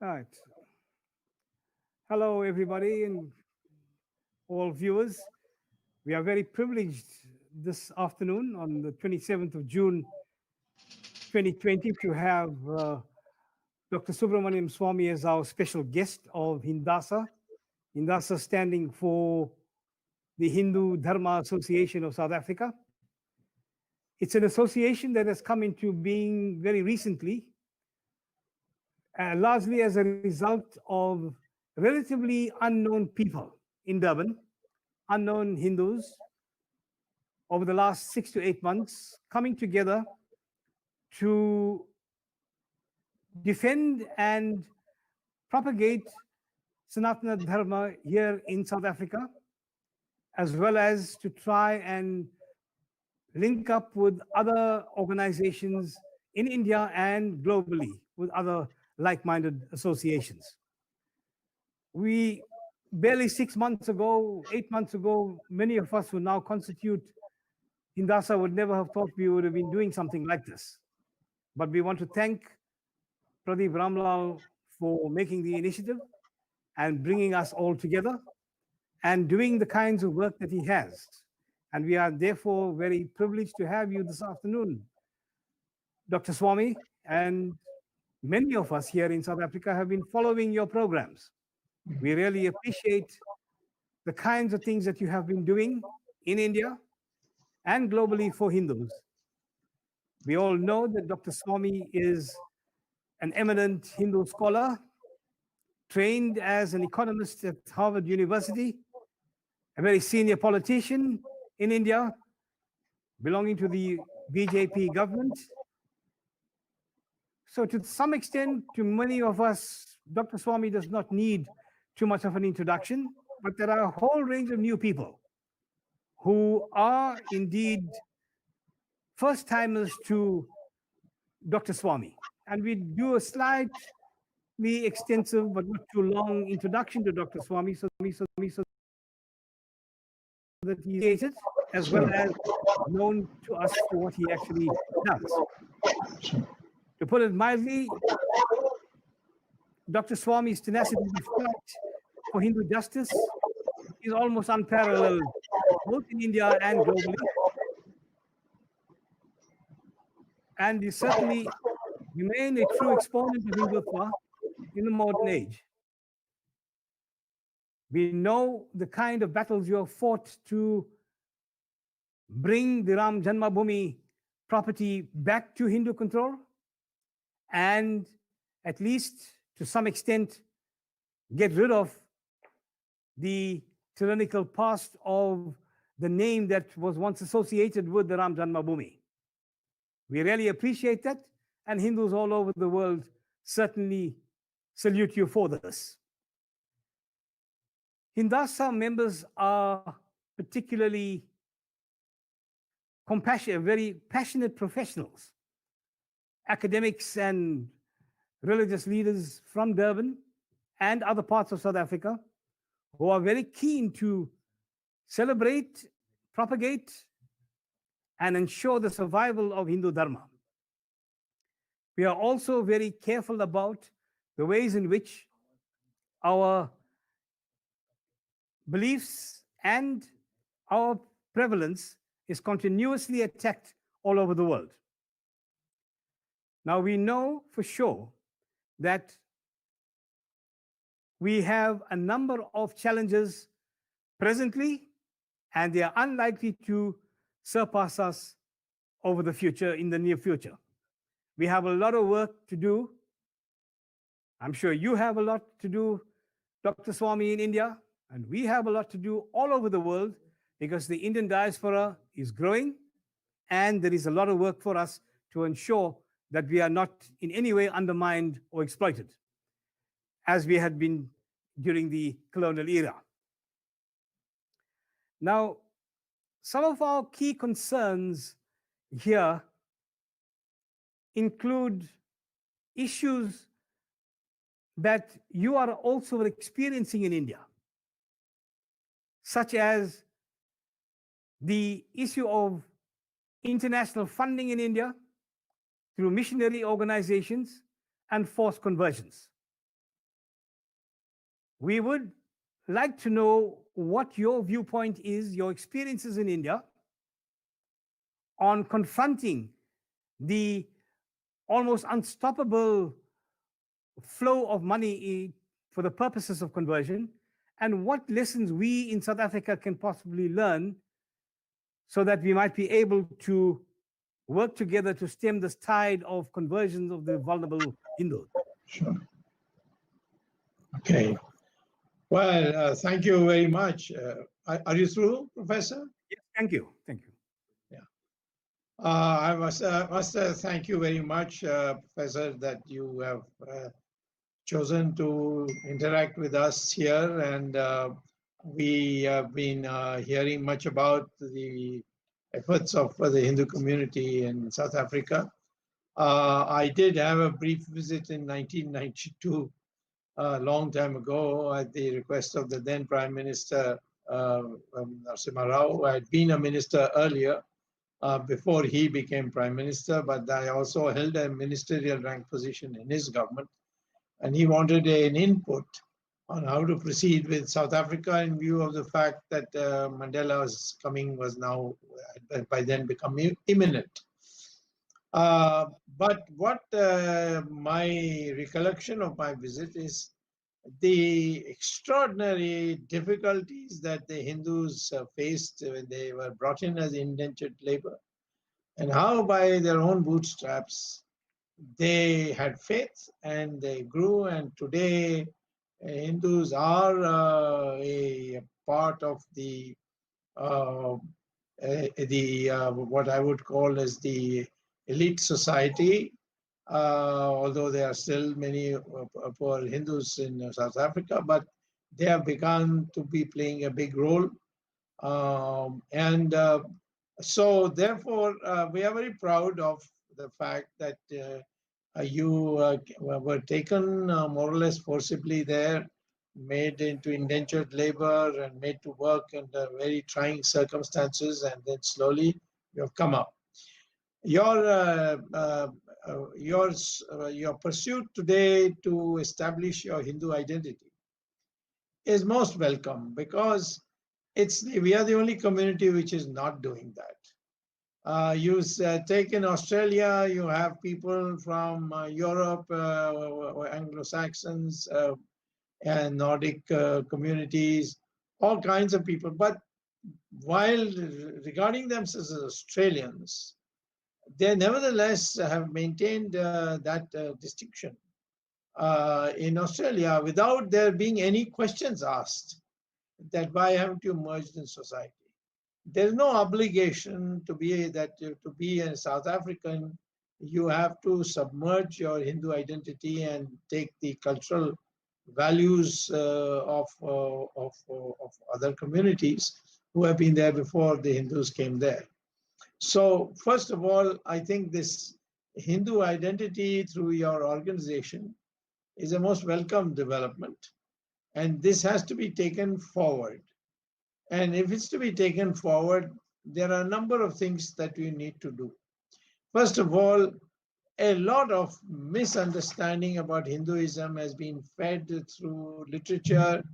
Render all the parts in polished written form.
All right. Hello, everybody, and all viewers. We are very privileged this afternoon on the 27th of June 2020 to have Dr. Subramanian Swamy as our special guest of Hindasa. Hindasa standing for the Hindu Dharma Association of South Africa. It's an association that has come into being very recently, largely as a result of relatively unknown people in Durban, unknown Hindus, over the last 6 to 8 months coming together to defend and propagate Sanatana Dharma here in South Africa, as well as to try and link up with other organizations in India and globally with other like-minded associations. We barely 6 months ago, 8 months ago, many of us who now constitute Hindasa would never have thought we would have been doing something like this. But we want to thank Pradeep Ramlal for making the initiative and bringing us all together and doing the kinds of work that he has. And we are therefore very privileged to have you this afternoon, Dr. Swamy. And many of us here in South Africa have been following your programs. We really appreciate the kinds of things that you have been doing in India and globally for Hindus. We all know that Dr. Swamy is an eminent Hindu scholar, trained as an economist at Harvard University, a very senior politician in India, belonging to the BJP government. So to some extent, to many of us, Dr. Swamy does not need too much of an introduction, but there are a whole range of new people who are indeed first-timers to Dr. Swamy. And we do a slightly extensive but not too long introduction to Dr. Swamy so that he's created as well as known to us for what he actually does. To put it mildly, Dr. Swamy's tenacity to fight for Hindu justice is almost unparalleled, both in India and globally. And he certainly remained a true exponent of Hindutva in the modern age. We know the kind of battles you have fought to bring the Ram Janmabhoomi property back to Hindu control, and at least to some extent get rid of the tyrannical past of the name that was once associated with the Ram Janmabhoomi. We really appreciate that, and Hindus all over the world certainly salute you for this. Hindasa members are particularly compassionate, very passionate professionals, academics and religious leaders from Durban and other parts of South Africa who are very keen to celebrate, propagate, and ensure the survival of Hindu Dharma. We are also very careful about the ways in which our beliefs and our prevalence is continuously attacked all over the world. Now, we know for sure that we have a number of challenges presently, and they are unlikely to surpass us over the future, in the near future. We have a lot of work to do. I'm sure you have a lot to do, Dr. Swamy, in India, and we have a lot to do all over the world because the Indian diaspora is growing, and there is a lot of work for us to ensure that we are not in any way undermined or exploited, as we had been during the colonial era. Now, some of our key concerns here include issues that you are also experiencing in India, such as the issue of international funding in India through missionary organizations and forced conversions. We would like to know what your viewpoint is, your experiences in India on confronting the almost unstoppable flow of money for the purposes of conversion, and what lessons we in South Africa can possibly learn so that we might be able to work together to stem this tide of conversions of the vulnerable Hindus. Sure. Okay. Well, thank you very much. Are you through, Professor? Yes, thank you. Thank you. Yeah. I must thank you very much, Professor, that you have chosen to interact with us here. And we have been hearing much about the efforts of the Hindu community in South Africa. I did have a brief visit in 1992, a long time ago, at the request of the then Prime Minister, Narasimha Rao, who had been a minister earlier, before he became Prime Minister, but I also held a ministerial rank position in his government. And he wanted an input on how to proceed with South Africa in view of the fact that Mandela's coming was now, by then, become imminent. But what my recollection of my visit is the extraordinary difficulties that the Hindus faced when they were brought in as indentured labor, and how by their own bootstraps they had faith and they grew, and today Hindus are a part of the what I would call as the elite society, although there are still many poor Hindus in South Africa, but they have begun to be playing a big role. So therefore, we are very proud of the fact that you were taken more or less forcibly there, made into indentured labor and made to work under very trying circumstances, and then slowly you have come up. Your pursuit today to establish your Hindu identity is most welcome, because we are the only community which is not doing that. You take in Australia, you have people from Europe, Anglo-Saxons, and Nordic communities, all kinds of people. But while regarding themselves as Australians, they nevertheless have maintained that distinction in Australia without there being any questions asked that why haven't you merged in society. There's no obligation to be a South African. You have to submerge your Hindu identity and take the cultural values of other communities who have been there before the Hindus came there. So first of all, I think this Hindu identity through your organization is a most welcome development, and this has to be taken forward. And if it's to be taken forward, there are a number of things that we need to do. First of all, a lot of misunderstanding about Hinduism has been fed through literature,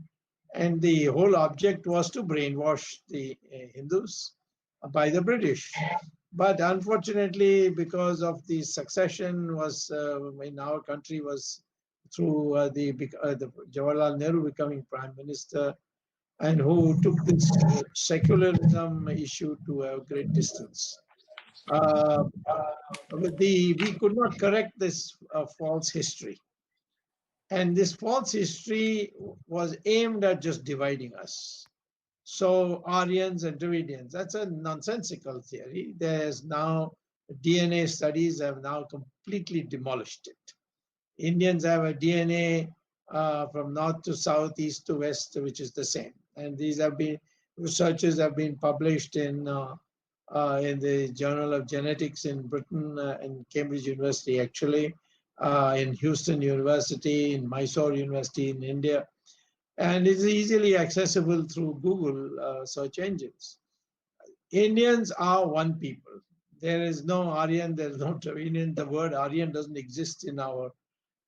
and the whole object was to brainwash the Hindus by the British. But unfortunately, because of the succession was in our country was through the Jawaharlal Nehru becoming Prime Minister, and who took this secularism issue to a great distance. We could not correct this false history. And this false history was aimed at just dividing us. So Aryans and Dravidians, that's a nonsensical theory. There's now DNA studies have now completely demolished it. Indians have a DNA from north to south, east to west, which is the same. And these have been researches have been published in the Journal of Genetics in Britain, in Cambridge University, actually, in Houston University, in Mysore University in India. And it's easily accessible through Google search engines. Indians are one people. There is no Aryan, there is no Dravidian. The word Aryan doesn't exist in our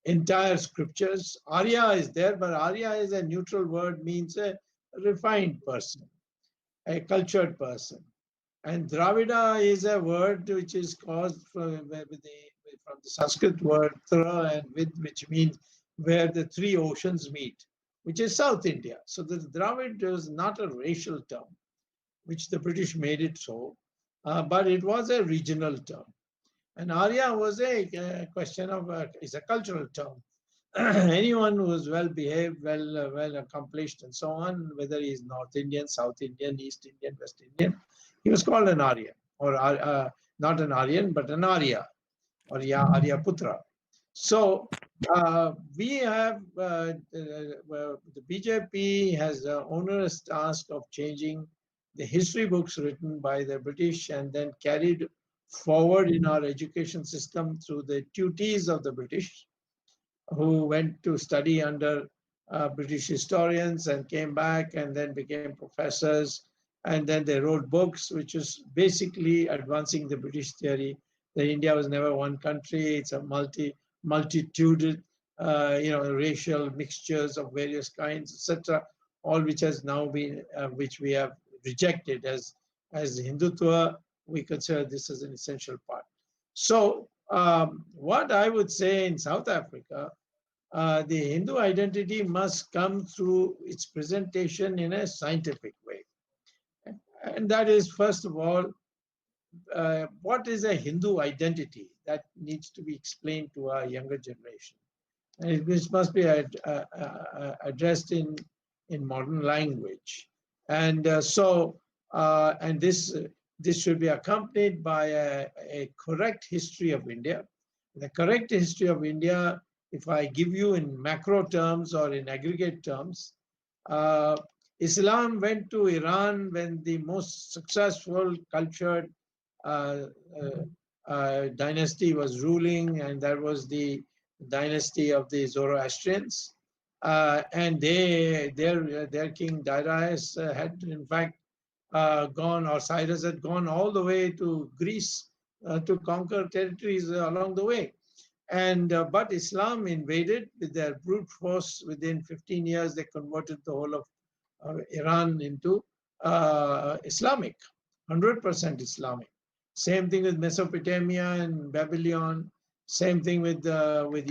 entire scriptures. Arya is there, but Arya is a neutral word, means a refined person, a cultured person. And Dravida is a word which is caused from the Sanskrit word Tra and Vid, which means where the three oceans meet, which is South India. So the Dravid is not a racial term, which the British made it so, but it was a regional term. And Arya was a question of, is a cultural term. Anyone who is well behaved, well accomplished, and so on, whether he is North Indian, South Indian, East Indian, West Indian, he was called an Aryan, or not an Aryan, but an Arya, or Arya Putra. So we have the BJP has the onerous task of changing the history books written by the British and then carried forward in our education system through the tutees of the British, who went to study under British historians and came back and then became professors. And then they wrote books, which is basically advancing the British theory that India was never one country. It's a multitude, racial mixtures of various kinds, etc. All which has now been, which we have rejected as Hindutva. We consider this as an essential part. So what I would say in South Africa, the Hindu identity must come through its presentation in a scientific way. And that is, first of all, what is a Hindu identity? That needs to be explained to our younger generation. And this must be addressed in modern language. And and this should be accompanied by a correct history of India. The correct history of India, if I give you in macro terms or in aggregate terms, Islam went to Iran when the most successful cultured dynasty was ruling, and that was the dynasty of the Zoroastrians. And their king Darius had in fact gone, or Cyrus had gone all the way to Greece to conquer territories along the way. And but Islam invaded with their brute force. Within 15 years, they converted the whole of Iran into Islamic, 100% Islamic. Same thing with Mesopotamia and Babylon. Same thing with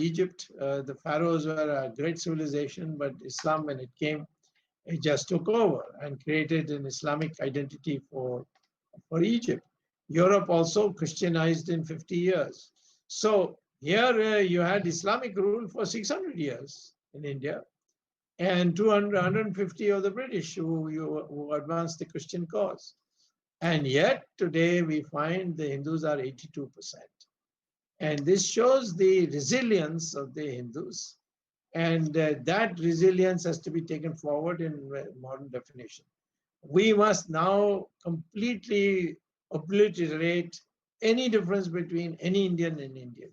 Egypt. The pharaohs were a great civilization, but Islam, when it came, it just took over and created an Islamic identity for Egypt. Europe also Christianized in 50 years. So here you had Islamic rule for 600 years in India, and 150 of the British who advanced the Christian cause. And yet today we find the Hindus are 82%. And this shows the resilience of the Hindus. And that resilience has to be taken forward in modern definition. We must now completely obliterate any difference between any Indian and Indian.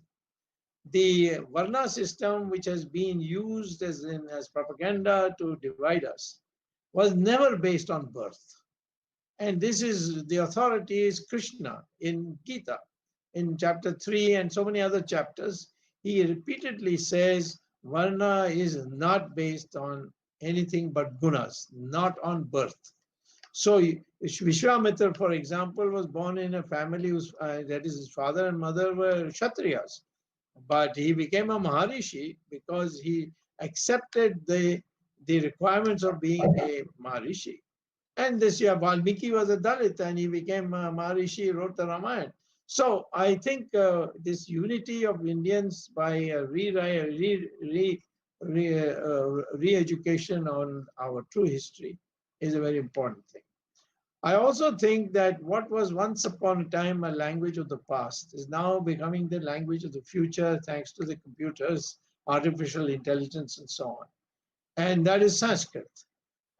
The Varna system, which has been used as propaganda to divide us, was never based on birth. And this is, the authority is Krishna in Gita, in chapter 3 and so many other chapters. He repeatedly says Varna is not based on anything but gunas, not on birth. So Vishwamitra, for example, was born in a family whose, that is, his father and mother were Kshatriyas. But he became a Maharishi because he accepted the requirements of being a Maharishi. And this year, Valmiki was a Dalit and he became a Maharishi, wrote the Ramayana. So I think this unity of Indians by re-education on our true history is a very important thing. I also think that what was once upon a time a language of the past is now becoming the language of the future, thanks to the computers, artificial intelligence, and so on. And that is Sanskrit.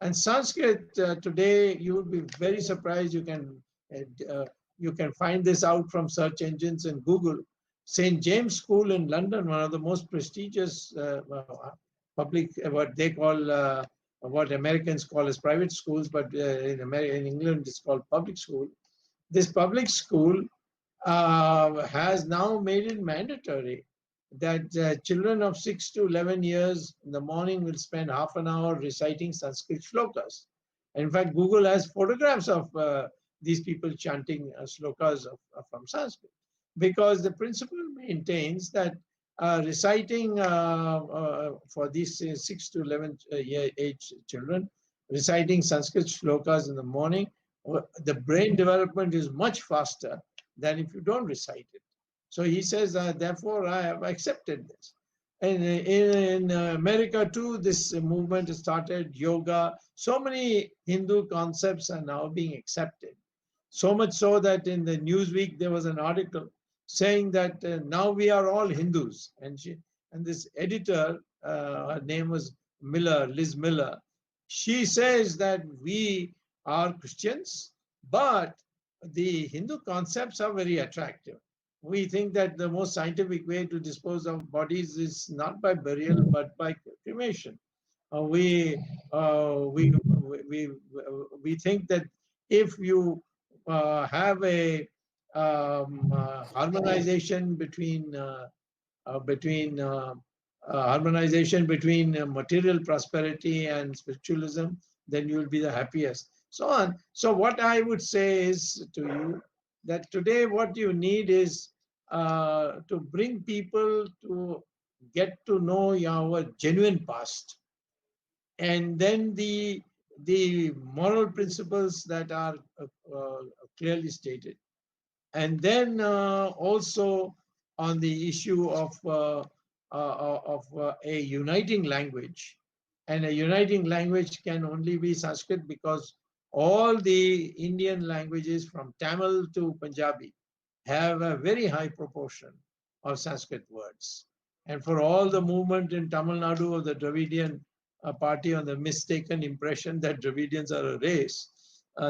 And Sanskrit today, you would be very surprised. You can find this out from search engines and Google. St. James School in London, one of the most prestigious public, what they call what Americans call as private schools, but in England it's called public school. This public school has now made it mandatory that children of 6 to 11 years in the morning will spend half an hour reciting Sanskrit shlokas. And in fact, Google has photographs of these people chanting shlokas from Sanskrit, because the principle maintains that reciting for these 6 to 11 year age children, reciting Sanskrit shlokas in the morning, the brain development is much faster than if you don't recite it. So he says, therefore, I have accepted this. And in America too, this movement started, yoga. So many Hindu concepts are now being accepted. So much so that in the Newsweek, there was an article saying that now we are all Hindus. And this editor, her name was Liz Miller, she says that we are Christians, but the Hindu concepts are very attractive. We think that the most scientific way to dispose of bodies is not by burial, but by cremation. We think that if you have a harmonization between material prosperity and spiritualism, then you will be the happiest. So on. So what I would say is to you that today what you need is to bring people to get to know our genuine past, and then the moral principles that are clearly stated, and then also on the issue of a uniting language. And a uniting language can only be Sanskrit, because all the Indian languages from Tamil to Punjabi have a very high proportion of Sanskrit words. And for all the movement in Tamil Nadu of the Dravidian party on the mistaken impression that Dravidians are a race,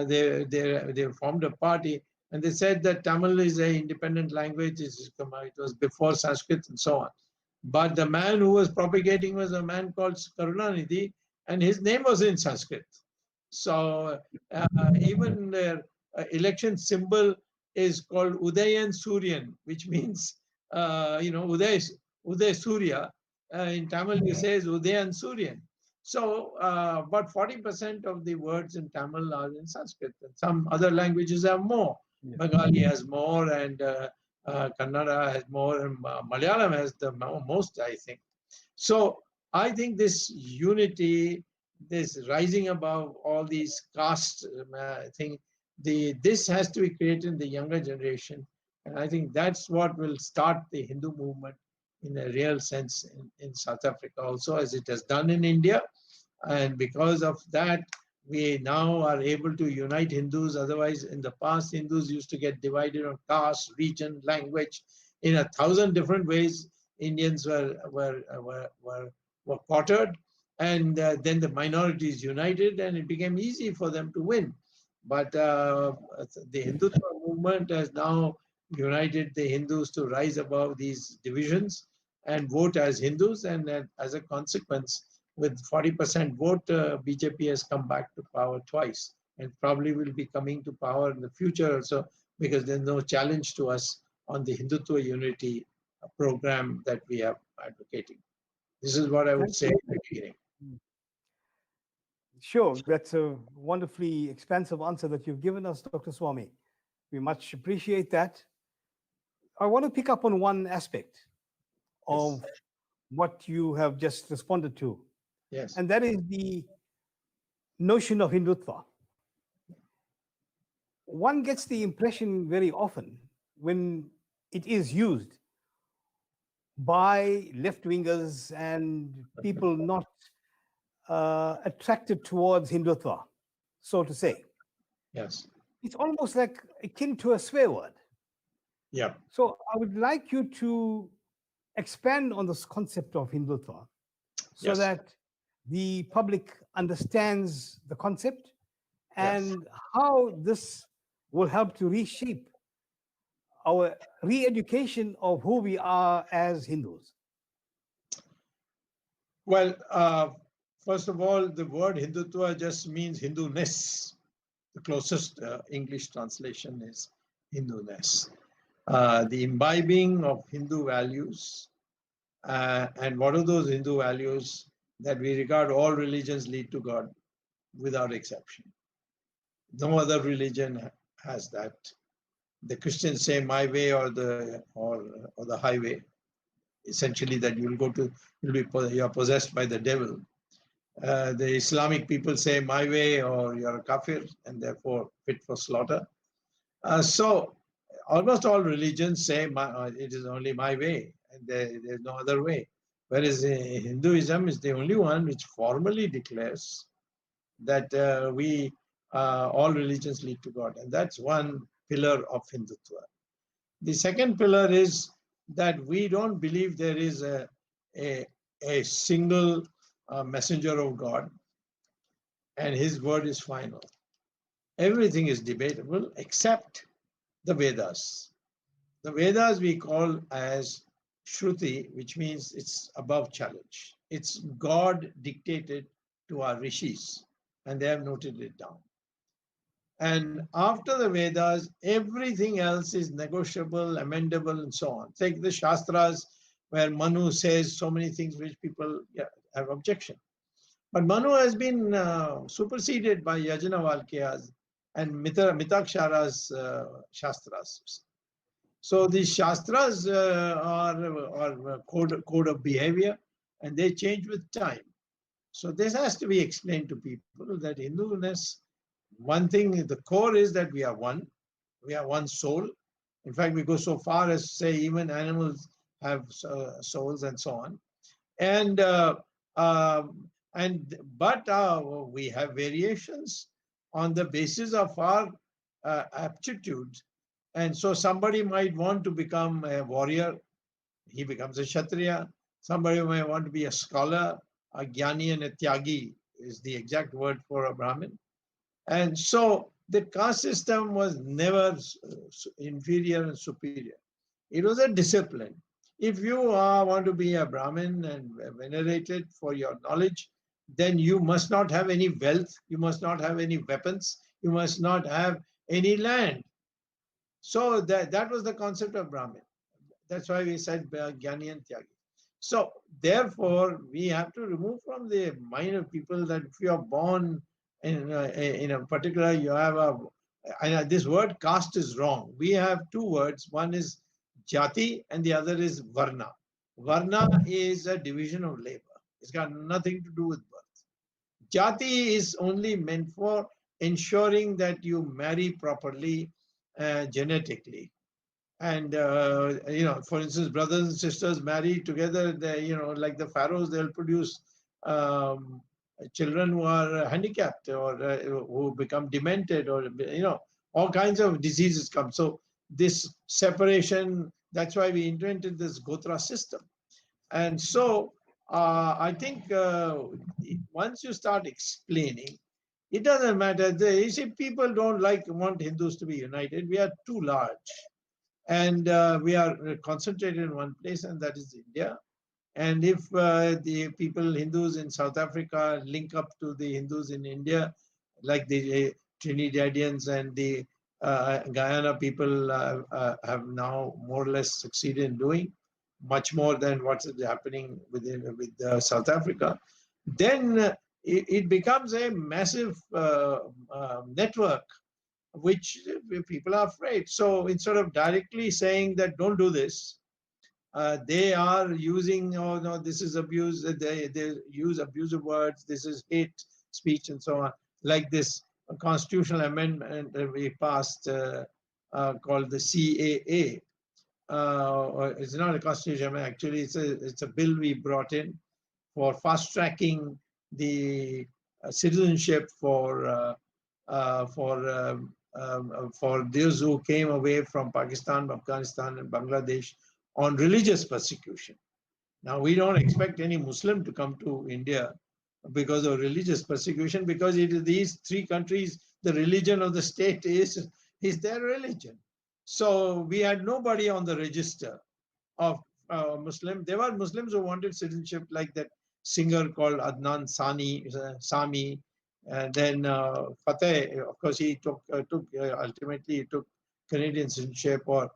they formed a party, and they said that Tamil is an independent language, it was before Sanskrit and so on. But the man who was propagating was a man called Karunanidhi, and his name was in Sanskrit. So even their election symbol is called Udayan Suryan, which means, Uday Surya. In Tamil, you say is Udayan Suryan. So, about 40% of the words in Tamil are in Sanskrit. And some other languages have more. Yeah. Bengali has more, and Kannada has more, and Malayalam has the most, I think. So, I think this unity, this rising above all these caste thing, this has to be created in the younger generation. And I think that's what will start the Hindu movement in a real sense in South Africa also, as it has done in India. And because of that, we now are able to unite Hindus. Otherwise, in the past, Hindus used to get divided on caste, region, language. In 1,000 different ways, Indians were quartered, and then the minorities united, and it became easy for them to win. But the Hindutva movement has now united the Hindus to rise above these divisions and vote as Hindus, and as a consequence, with 40% vote, BJP has come back to power twice, and probably will be coming to power in the future also, because there's no challenge to us on the Hindutva unity program that we are advocating. This is what I would say in the beginning. Sure, that's a wonderfully expansive answer that you've given us, Dr. Swamy. We much appreciate that. I want to pick up on one aspect of what you have just responded to. Yes. And that is the notion of Hindutva. One gets the impression very often when it is used by left-wingers and people not attracted towards Hindutva, so to say. Yes. It's almost like akin to a swear word. Yeah. So I would like you to expand on this concept of Hindutva so that the public understands the concept and how this will help to reshape our re-education of who we are as Hindus. Well, first of all, the word Hindutva just means Hindu-ness. The closest English translation is Hindu-ness. The imbibing of Hindu values And what are those Hindu values? That we regard all religions lead to God without exception. No other religion has that. The Christians say my way or the highway. Essentially, that you are possessed by the devil. The Islamic people say my way or you're a kafir and therefore fit for slaughter. So almost all religions say it is only my way and there's no other way. Whereas Hinduism is the only one which formally declares that all religions lead to God. And that's one pillar of Hindutva. The second pillar is that we don't believe there is a single messenger of God and his word is final. Everything is debatable except the Vedas. The Vedas we call as Shruti, which means it's above challenge. It's God dictated to our rishis, and they have noted it down. And after the Vedas, everything else is negotiable, amendable, and so on. Take the Shastras, where Manu says so many things which people have objection. But Manu has been superseded by Yajna Valkyas and Mitakshara's Shastras. So these Shastras are code of behavior, and they change with time. So this has to be explained to people that Hinduness, one thing, the core is that we are one soul. In fact, we go so far as to say even animals have souls and so on. But we have variations on the basis of our aptitude. And so somebody might want to become a warrior, he becomes a Kshatriya. Somebody might want to be a scholar, a Jnani and a Tyagi is the exact word for a Brahmin. And so the caste system was never inferior and superior. It was a discipline. If you want to be a Brahmin and venerated for your knowledge, then you must not have any wealth, you must not have any weapons, you must not have any land. So that was the concept of Brahmin. That's why we said Jnani and Tyagi. So therefore, we have to remove from the mind of people that if you are born in a particular, you have and this word caste is wrong. We have two words. One is jati and the other is varna. Varna is a division of labor. It's got nothing to do with birth. Jati is only meant for ensuring that you marry properly genetically. And, for instance, brothers and sisters marry together, they, like the pharaohs, they'll produce children who are handicapped or who become demented or, all kinds of diseases come. So this separation, that's why we invented this Gotra system. And so I think once you start explaining, it doesn't matter. You see, people don't want Hindus to be united. We are too large. And we are concentrated in one place, and that is India. And if the Hindus in South Africa link up to the Hindus in India, like the Trinidadians and the Guyana people have now more or less succeeded in doing, much more than what's happening with South Africa, then it becomes a massive network which people are afraid. So instead of directly saying that don't do this, they are using, oh no, this is abuse, they use abusive words, this is hate speech and so on, like this constitutional amendment that we passed called the CAA. It's not a constitution amendment, actually it's a bill we brought in for fast-tracking the citizenship for those who came away from Pakistan, Afghanistan, and Bangladesh on religious persecution. Now, we don't expect any Muslim to come to India because of religious persecution, because these three countries, the religion of the state is their religion. So we had nobody on the register of Muslim. There were Muslims who wanted citizenship, like that singer called Adnan Sami. And then Fateh, of course, he ultimately he took Canadian citizenship, or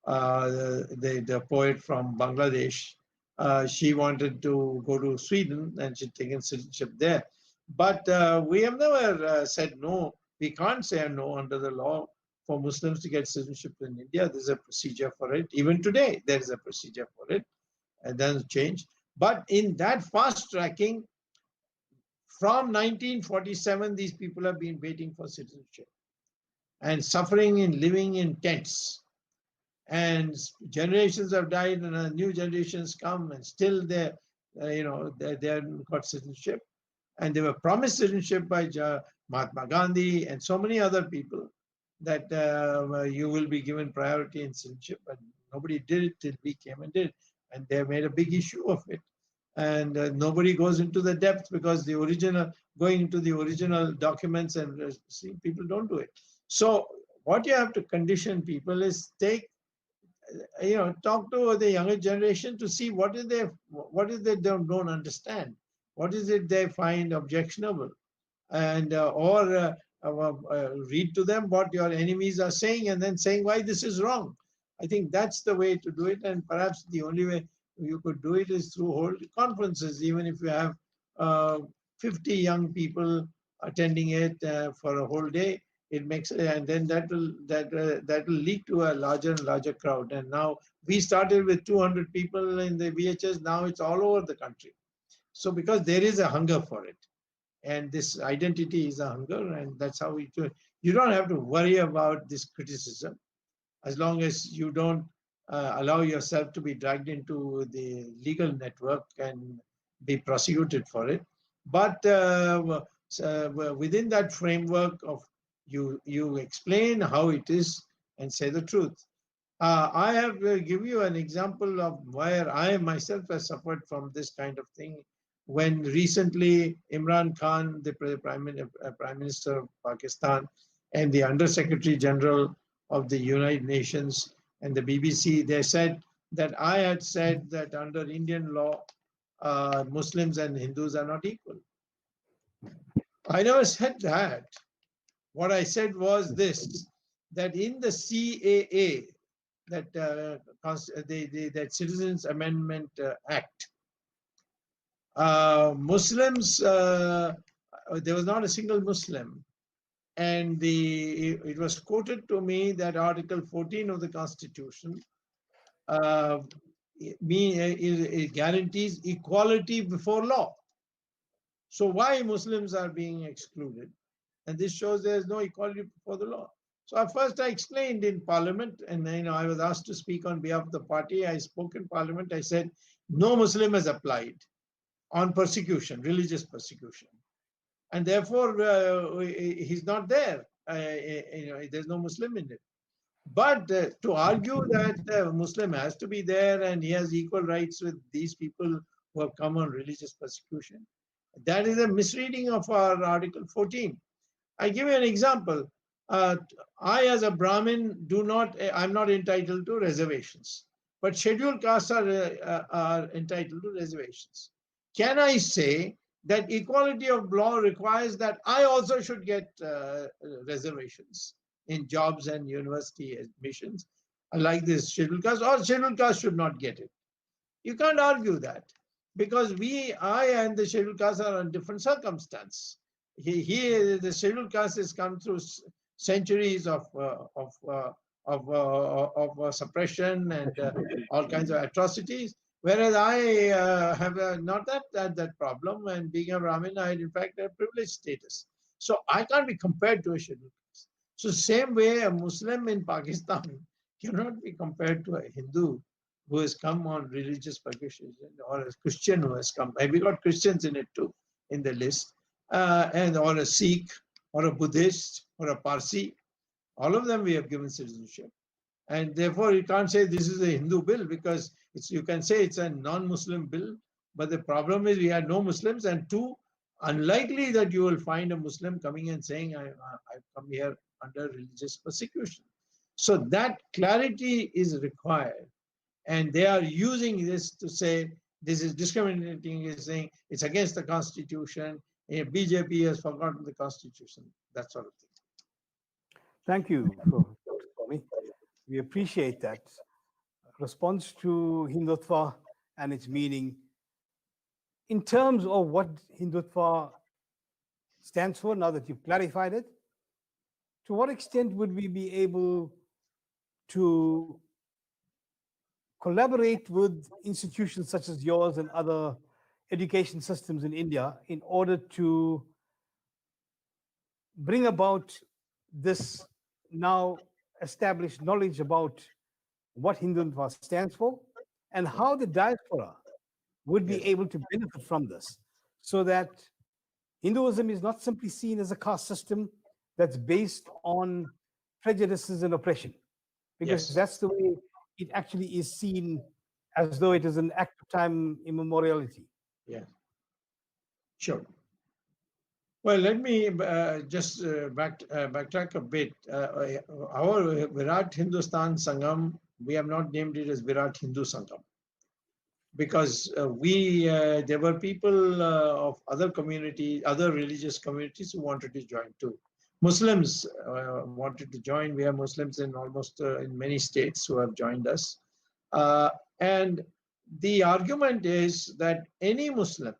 the poet from Bangladesh. She wanted to go to Sweden and she'd taken citizenship there. But we have never said no. We can't say no under the law for Muslims to get citizenship in India. There's a procedure for it. Even today, there is a procedure for it. And doesn't change. But in that fast tracking, from 1947, these people have been waiting for citizenship and suffering in living in tents. And generations have died, and new generations come, and still they haven't got citizenship. And they were promised citizenship by Mahatma Gandhi and so many other people that you will be given priority in citizenship, but nobody did it till we came and did it. And they made a big issue of it. And nobody goes into the depth because going into the original documents and seeing people don't do it. So what you have to condition people is talk to the younger generation to see what is they don't understand, what is it they find objectionable, and read to them what your enemies are saying and then saying why this is wrong. I think that's the way to do it, and perhaps the only way you could do it is through whole conferences. Even if you have 50 young people attending it for a whole day, it makes, and then that will lead to a larger and larger crowd. And now we started with 200 people in the VHS. Now it's all over the country. So because there is a hunger for it, and this identity is a hunger, and that's how we do it. You don't have to worry about this criticism as long as you don't allow yourself to be dragged into the legal network and be prosecuted for it. But within that framework of you explain how it is and say the truth. I have give you an example of where I myself have suffered from this kind of thing. When recently Imran Khan, the Prime Minister of Pakistan, and the Under Secretary General of the United Nations and the BBC, they said that I had said that under Indian law, Muslims and Hindus are not equal. I never said that. What I said was this, that in the CAA, that Citizens Amendment Act, Muslims, there was not a single Muslim. And it was quoted to me that Article 14 of the Constitution it guarantees equality before law. So why Muslims are being excluded? And this shows there is no equality before the law. So at first I explained in Parliament, and I was asked to speak on behalf of the party. I spoke in Parliament. I said, no Muslim has applied on persecution, religious persecution. And therefore, he's not there. There's no Muslim in it. But to argue that a Muslim has to be there and he has equal rights with these people who have come on religious persecution, that is a misreading of our Article 14. I give you an example. I, as a Brahmin, I'm not entitled to reservations. But scheduled castes are entitled to reservations. Can I say that equality of law requires that I also should get reservations in jobs and university admissions, like this scheduled caste, or scheduled caste should not get it? You can't argue that, because I and the scheduled caste are in different circumstances. The scheduled caste has come through centuries of suppression and all kinds of atrocities. Whereas I have not that problem, and being a Brahmin, I in fact have privileged status. So I can't be compared to a scheduled caste. So same way, a Muslim in Pakistan cannot be compared to a Hindu who has come on religious persecution, or a Christian who has come. And we got Christians in it too, in the list, or a Sikh, or a Buddhist, or a Parsi. All of them we have given citizenship. And therefore, you can't say this is a Hindu bill, because you can say it's a non-Muslim bill. But the problem is we had no Muslims, and two, unlikely that you will find a Muslim coming and saying, I've come here under religious persecution. So that clarity is required. And they are using this to say this is discriminating, is saying it's against the Constitution. BJP has forgotten the Constitution, that sort of thing. Thank you, Dr. Swamy. We appreciate that. response to Hindutva and its meaning in terms of what Hindutva stands for, now that you've clarified it. To what extent would we be able to collaborate with institutions such as yours and other education systems in India in order to bring about this now established knowledge about what Hindutva stands for and how the diaspora would be Yes. able to benefit from this, so that Hinduism is not simply seen as a caste system that's based on prejudices and oppression, because Yes. that's the way it actually is seen, as though it is an act of time immemoriality. Yeah. Sure. Well, let me just backtrack a bit. Our Virat Hindustan Sangam, we have not named it as Virat Hindu Sangam, because there were people of other communities, other religious communities who wanted to join too. Muslims wanted to join. We have Muslims in almost in many states who have joined us. And the argument is that any Muslim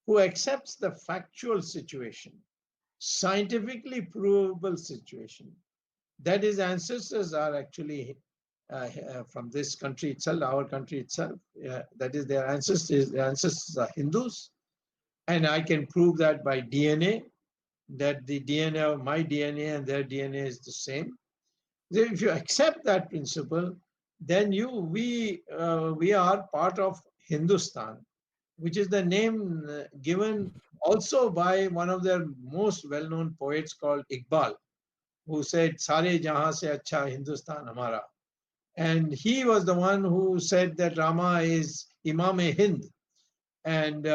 who accepts the factual situation, scientifically provable situation, that his ancestors are actually from this country itself, our country itself, that is their ancestors are Hindus, and I can prove that by DNA, that the DNA of my DNA and their DNA is the same. So if you accept that principle, then we are part of Hindustan, which is the name given also by one of their most well-known poets called Iqbal, who said, "Sare jahan se acha Hindustan hamara." And he was the one who said that Rama is Imam-e-Hind. And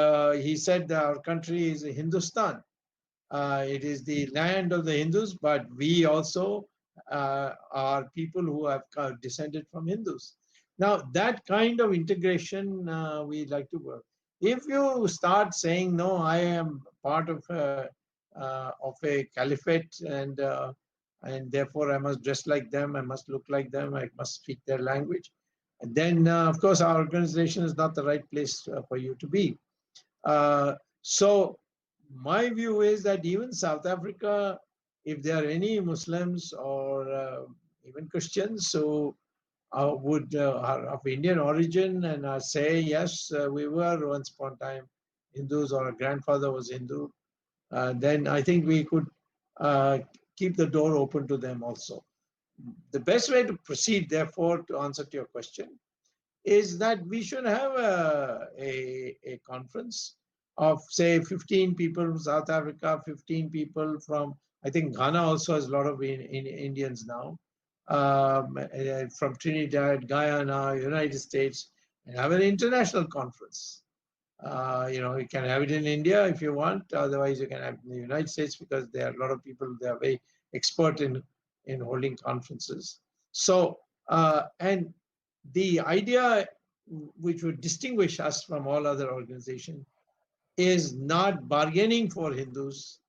he said that our country is Hindustan. It is the land of the Hindus, but we also are people who have descended from Hindus. Now, that kind of integration we like to work. If you start saying, no, I am part of a caliphate, and therefore I must dress like them, I must look like them, I must speak their language, and then of course our organization is not the right place for you to be. So my view is that even South Africa, if there are any Muslims or even Christians who are of Indian origin and say, yes, we were once upon a time Hindus, or our grandfather was Hindu, then I think we could keep the door open to them also. The best way to proceed, therefore, to answer to your question, is that we should have a conference of, say, 15 people from South Africa, 15 people from, I think Ghana also has a lot of Indians now, from Trinidad, Guyana, United States, and have an international conference. You can have it in India if you want. Otherwise, you can have it in the United States, because there are a lot of people, they are very expert in holding conferences. So, and the idea which would distinguish us from all other organizations is not bargaining for Hindus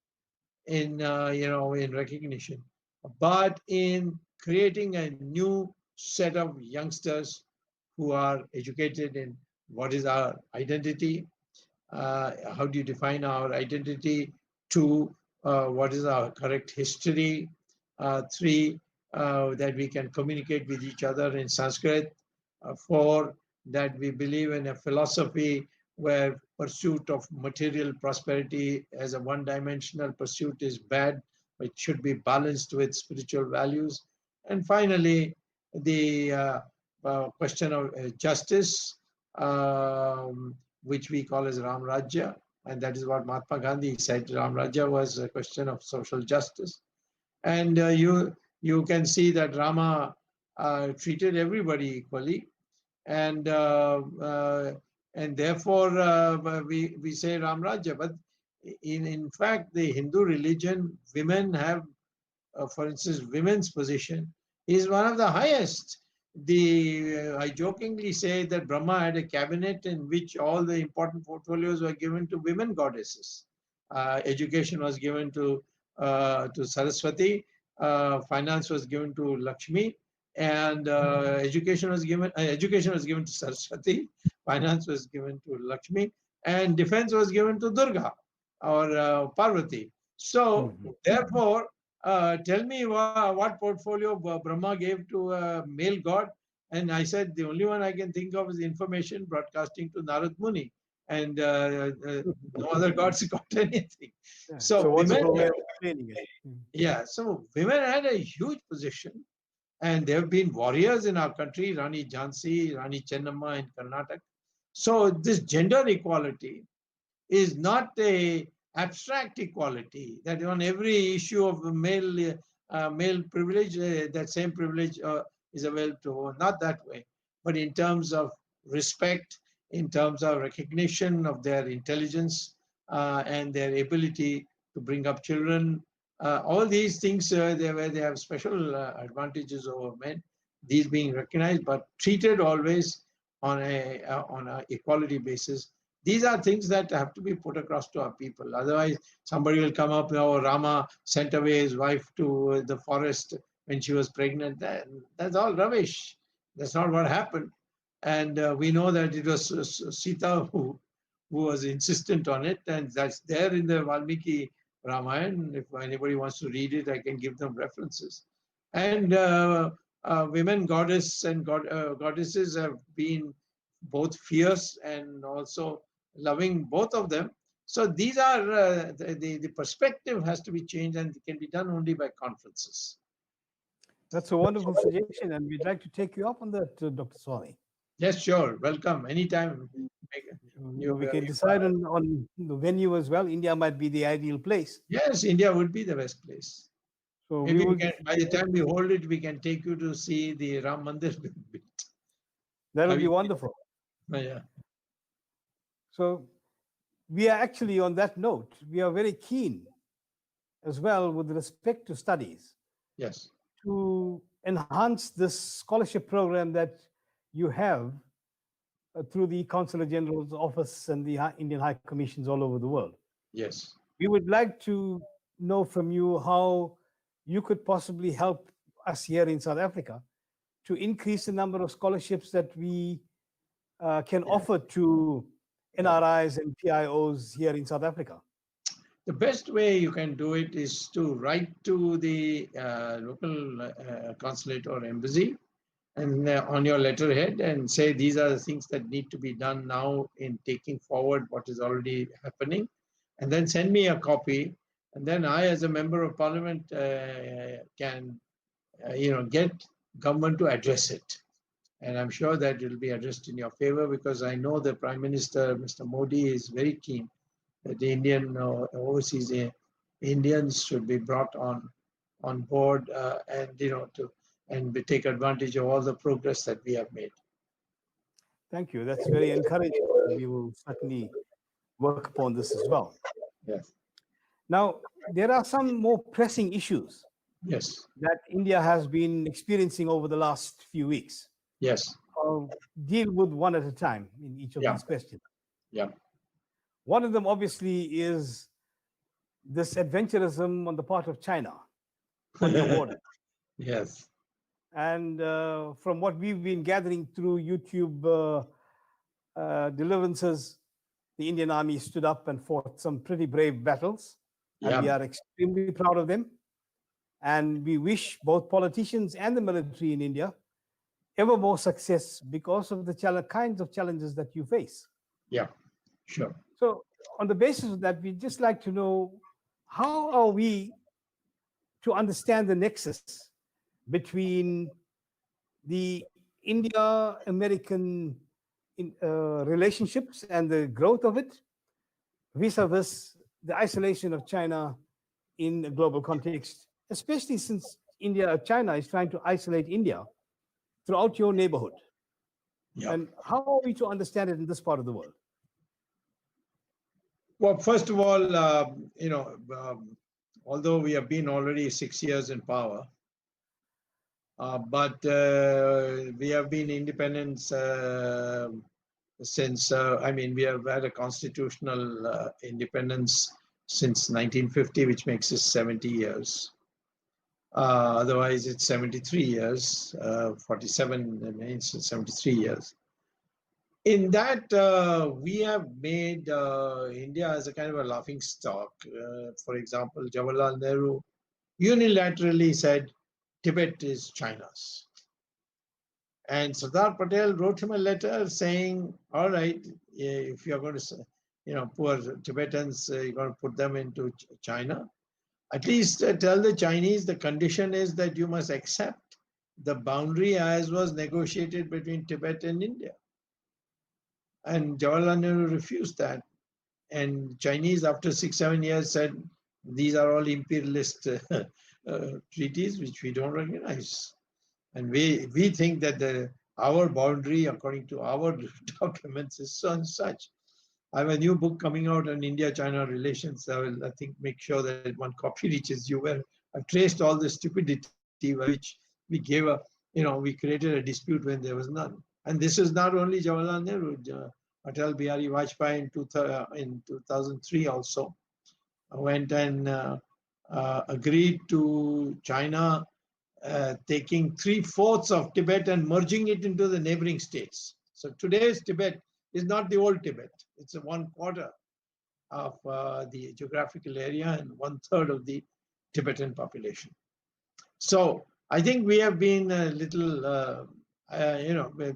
in recognition, but in creating a new set of youngsters who are educated in what is our identity, how do you define our identity, 2, what is our correct history, 3, that we can communicate with each other in Sanskrit, 4, that we believe in a philosophy where pursuit of material prosperity as a one-dimensional pursuit is bad, but it should be balanced with spiritual values. And finally, the question of justice, which we call as Ram Rajya, and that is what Mahatma Gandhi said. Ram Rajya was a question of social justice. And you can see that Rama treated everybody equally, and therefore we say Ram Rajya. But in fact, the Hindu religion, women have, for instance, women's position is one of the highest. I jokingly say that Brahma had a cabinet in which all the important portfolios were given to women goddesses. Education was given to Saraswati, finance was given to Lakshmi, and education was given to Saraswati, finance was given to Lakshmi, and defense was given to Durga or Parvati. So therefore, tell me what portfolio Brahma gave to a male god, and I said the only one I can think of is information broadcasting to Narad Muni, and no other gods got anything. Yeah. So women, wonderful way of explaining it. yeah, so women had a huge position, and there have been warriors in our country, Rani Jhansi, Rani Chennamma in Karnataka. So this gender equality is not a abstract equality that on every issue of male privilege, that same privilege is available to, not that way, but in terms of respect, in terms of recognition of their intelligence and their ability to bring up children. All these things where they have special advantages over men, these being recognized but treated always on a equality basis. These are things that have to be put across to our people. Otherwise, somebody will come up, oh, Rama sent away his wife to the forest when she was pregnant. That's all rubbish. That's not what happened. And we know that it was Sita who was insistent on it. And that's there in the Valmiki Ramayana. If anybody wants to read it, I can give them references. And women goddess and goddesses have been both fierce and also loving, both of them. So these are the perspective has to be changed, and it can be done only by conferences. That's a wonderful suggestion, and we'd like to take you up on that, Dr. Swamy. Yes, sure. Welcome anytime. We can decide on the venue as well. India might be the ideal place. Yes, India would be the best place. So maybe we can, by the time we hold it, we can take you to see the Ram Mandir being built. That would be wonderful. Yeah. So we are actually, on that note, we are very keen as well with respect to studies. Yes. To enhance this scholarship program that you have through the Consular General's office and the Indian High Commissions all over the world. Yes. We would like to know from you how you could possibly help us here in South Africa to increase the number of scholarships that we can offer to NRIs and PIOs here in South Africa. The best way you can do it is to write to the local consulate or embassy and on your letterhead and say these are the things that need to be done now in taking forward what is already happening, and then send me a copy, and then I as a member of parliament can get government to address it, and I'm sure that it will be addressed in your favor, because I know the Prime Minister, Mr. Modi, is very keen that the Indian overseas Indians should be brought on board and take advantage of all the progress that we have made. Thank you. That's very encouraging. We will certainly work upon this as well. Yes. Now, there are some more pressing issues. Yes. That India has been experiencing over the last few weeks. Yes. I'll deal with one at a time in each of these questions. Yeah. One of them, obviously, is this adventurism on the part of China on your border. Yes. And from what we've been gathering through YouTube deliverances, the Indian Army stood up and fought some pretty brave battles. And we are extremely proud of them. And we wish both politicians and the military in India ever more success because of the kinds of challenges that you face. Yeah, sure. So on the basis of that, we'd just like to know, how are we to understand the nexus between the India-American relationships and the growth of it vis-a-vis the isolation of China in a global context, especially since China is trying to isolate India throughout your neighborhood. Yeah. And how are we to understand it in this part of the world? Well, first of all, although we have been already 6 years in power, but we have been independent since, we have had a constitutional independence since 1950, which makes us 70 years. Otherwise, it's 73 years. 47 means 73 years. In that, we have made India as a kind of a laughing stock. For example, Jawaharlal Nehru unilaterally said Tibet is China's. And Sardar Patel wrote him a letter saying, all right, if you're going to, poor Tibetans, you're going to put them into China, at least tell the Chinese the condition is that you must accept the boundary as was negotiated between Tibet and India. And Jawaharlal Nehru refused that. And Chinese, after 6-7 years, said, these are all imperialist treaties which we don't recognize. And we think that our boundary, according to our documents, is so and such. I have a new book coming out on India-China relations. I will, I think, make sure that one copy reaches you, where I've traced all the stupidity which we gave we created a dispute when there was none. And this is not only Jawaharlal Nehru. Atal Bihari Vajpayee in 2003 also went and agreed to China taking 3/4 of Tibet and merging it into the neighboring states. So today's Tibet is not the old Tibet. It's a 1/4 of the geographical area and 1/3 of the Tibetan population. So I think we have been a little,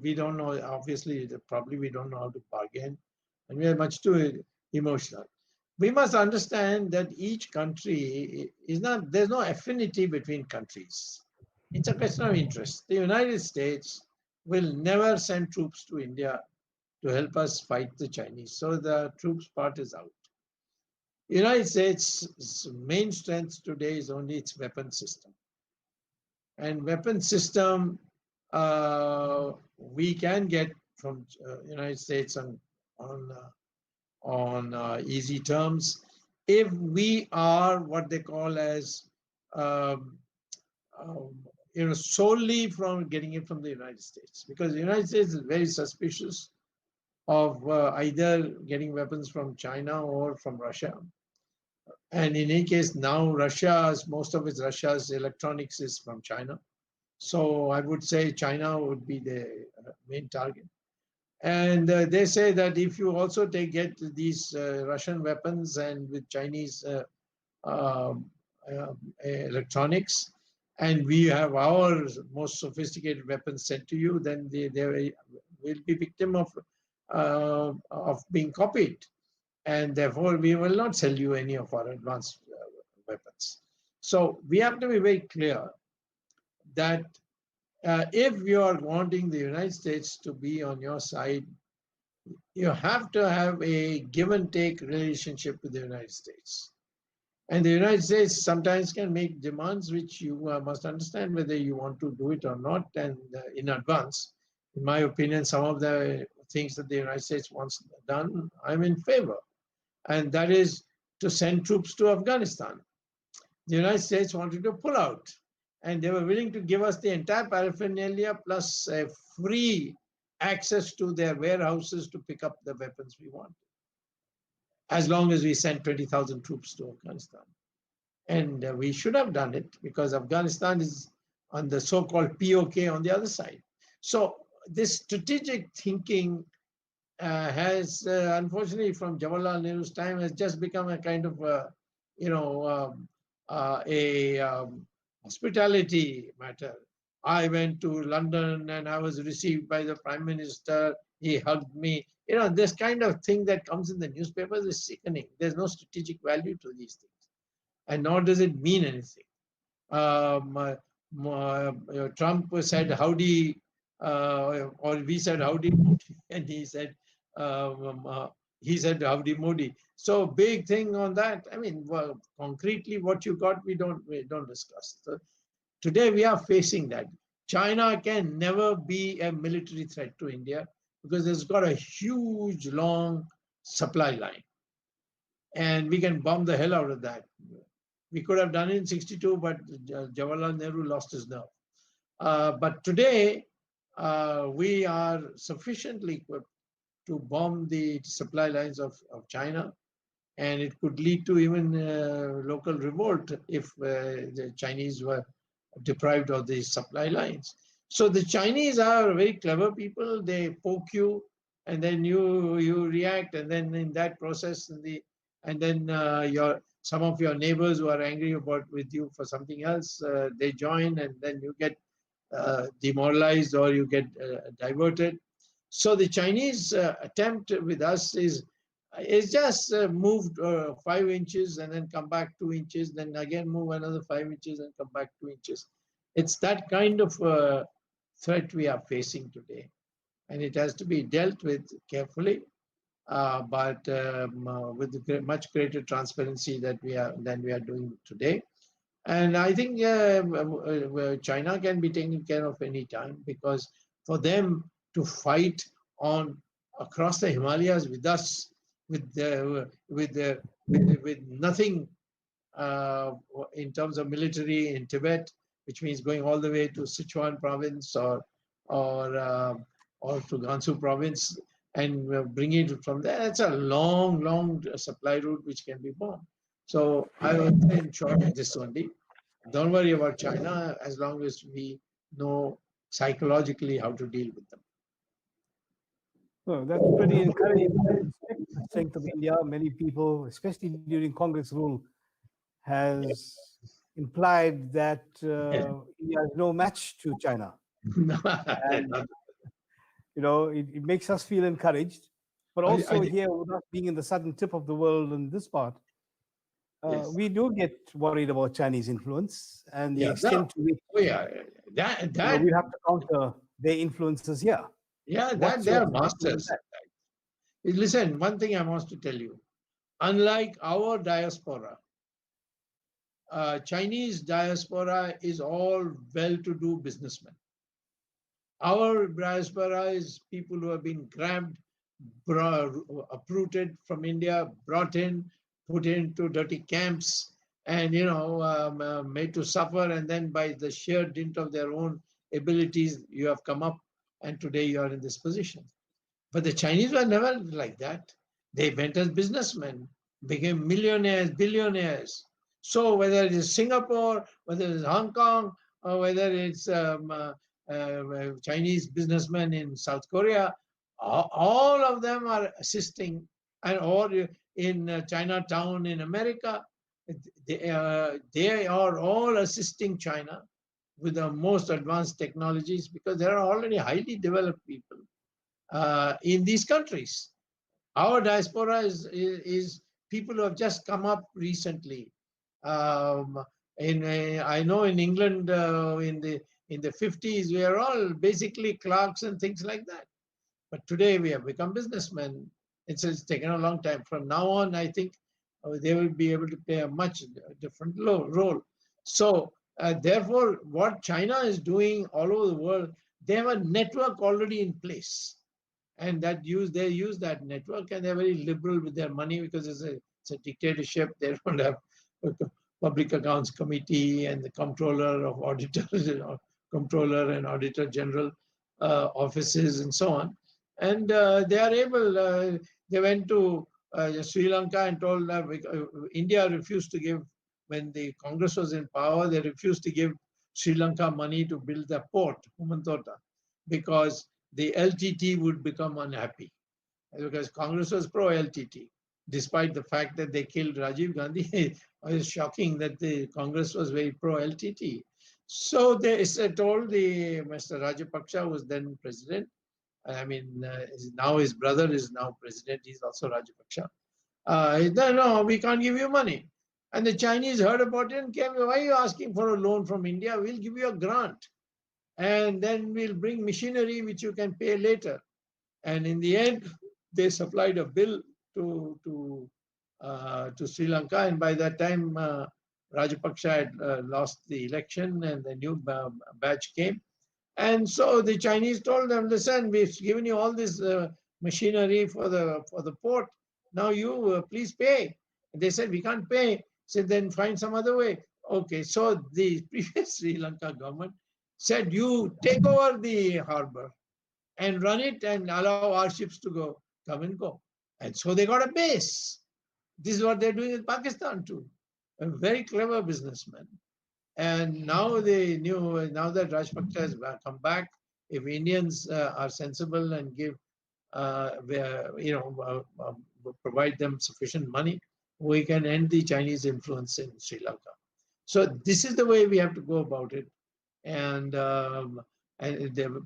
we don't know, obviously, probably we don't know how to bargain, and we are much too emotional. We must understand that each country is not, there's no affinity between countries. It's a question of interest. The United States will never send troops to India to help us fight the Chinese. So the troops part is out. The United States' main strength today is only its weapon system. And weapon system we can get from United States on easy terms if we are what they call as solely from getting it from the United States, because the United States is very suspicious of either getting weapons from China or from Russia. And in any case, now most of Russia's electronics is from China. So I would say China would be the main target. And they say that if you also get these Russian weapons and with Chinese electronics, and we have our most sophisticated weapons sent to you, then they will be victim of being copied. And therefore, we will not sell you any of our advanced weapons. So we have to be very clear that if you are wanting the United States to be on your side, you have to have a give and take relationship with the United States. And the United States sometimes can make demands which you must understand whether you want to do it or not, and in advance. In my opinion, some of the things that the United States wants done, I'm in favor. And that is to send troops to Afghanistan. The United States wanted to pull out, and they were willing to give us the entire paraphernalia plus free access to their warehouses to pick up the weapons we want, as long as we sent 20,000 troops to Afghanistan. And we should have done it, because Afghanistan is on the so-called POK on the other side. So this strategic thinking has, unfortunately, from Jawaharlal Nehru's time, has just become a kind of, hospitality matter. I went to London and I was received by the Prime Minister. He hugged me. This kind of thing that comes in the newspapers is sickening. There's no strategic value to these things, and nor does it mean anything. Trump said howdy, or we said howdy, and he said howdy Modi. So big thing on that. I mean, well, concretely what you got, we don't discuss. So today we are facing that. China can never be a military threat to India because it's got a huge, long supply line. And we can bomb the hell out of that. We could have done it in 62, but Jawaharlal Nehru lost his nerve. But today, we are sufficiently equipped to bomb the supply lines of China. And it could lead to even local revolt if the Chinese were deprived of these supply lines. So the Chinese are very clever people. They poke you, and then you react, and then in that process, and then some of your neighbors who are angry with you for something else, they join, and then you get demoralized or you get diverted. So the Chinese attempt with us is just moved 5 inches and then come back 2 inches, then again move another 5 inches and come back 2 inches. It's that kind of threat we are facing today, and it has to be dealt with carefully, but with much greater transparency than we are doing today. And I think China can be taken care of any time, because for them to fight on across the Himalayas with us, with nothing in terms of military in Tibet, which means going all the way to Sichuan province or to Gansu province and bringing it from there. It's a long supply route which can be bombed. So I would say in short this only. Don't worry about China as long as we know psychologically how to deal with them. Well, that's pretty encouraging. Respect the strength of India. Many people, especially during Congress rule, has implied that India is no match to China. And, it makes us feel encouraged. But also here, with us being in the southern tip of the world in this part, we do get worried about Chinese influence and the extent to which we have to counter their influences here. Yeah, they are masters. Listen, one thing I want to tell you. Unlike our diaspora, Chinese diaspora is all well-to-do businessmen. Our diaspora is people who have been grabbed, uprooted from India, brought in, put into dirty camps, and made to suffer. And then by the sheer dint of their own abilities, you have come up, and today you are in this position. But the Chinese were never like that. They went as businessmen, became millionaires, billionaires. So whether it is Singapore, whether it is Hong Kong, or whether it's Chinese businessmen in South Korea, all of them are assisting, or in Chinatown in America, they are all assisting China with the most advanced technologies, because there are already highly developed people in these countries. Our diaspora is people who have just come up recently. I know in England in the 50s, we are all basically clerks and things like that. But today we have become businessmen. It's taken a long time. From now on, I think they will be able to play a much different role. So therefore, what China is doing all over the world, they have a network already in place. And they use that network, and they're very liberal with their money, because it's a dictatorship. They don't have a public accounts committee and the comptroller of auditors, comptroller and auditor general offices and so on. And they are able, they went to Sri Lanka and told India refused to give, when the Congress was in power, they refused to give Sri Lanka money to build the port, Humantota, because the LTT would become unhappy, because Congress was pro-LTT, despite the fact that they killed Rajiv Gandhi. It was shocking that the Congress was very pro-LTT. So they told Mr. Rajapaksa, who was then president, I mean, now his brother is now president, he's also Rajapaksa. No, we can't give you money. And the Chinese heard about it and came, why are you asking for a loan from India? We'll give you a grant. And then we'll bring machinery which you can pay later. And in the end, they supplied a bill to Sri Lanka. And by that time, Rajapaksa had lost the election, and the new batch came. And so the Chinese told them, listen, we've given you all this machinery for the port. Now you please pay. And they said, we can't pay. Said, then find some other way. Okay, so the previous Sri Lanka government said, you take over the harbor and run it and allow our ships to come and go. And so they got a base. This is what they're doing in Pakistan too. A very clever businessman. And now now that Rajpaksa has come back, if Indians are sensible and give, provide them sufficient money, we can end the Chinese influence in Sri Lanka. So this is the way we have to go about it.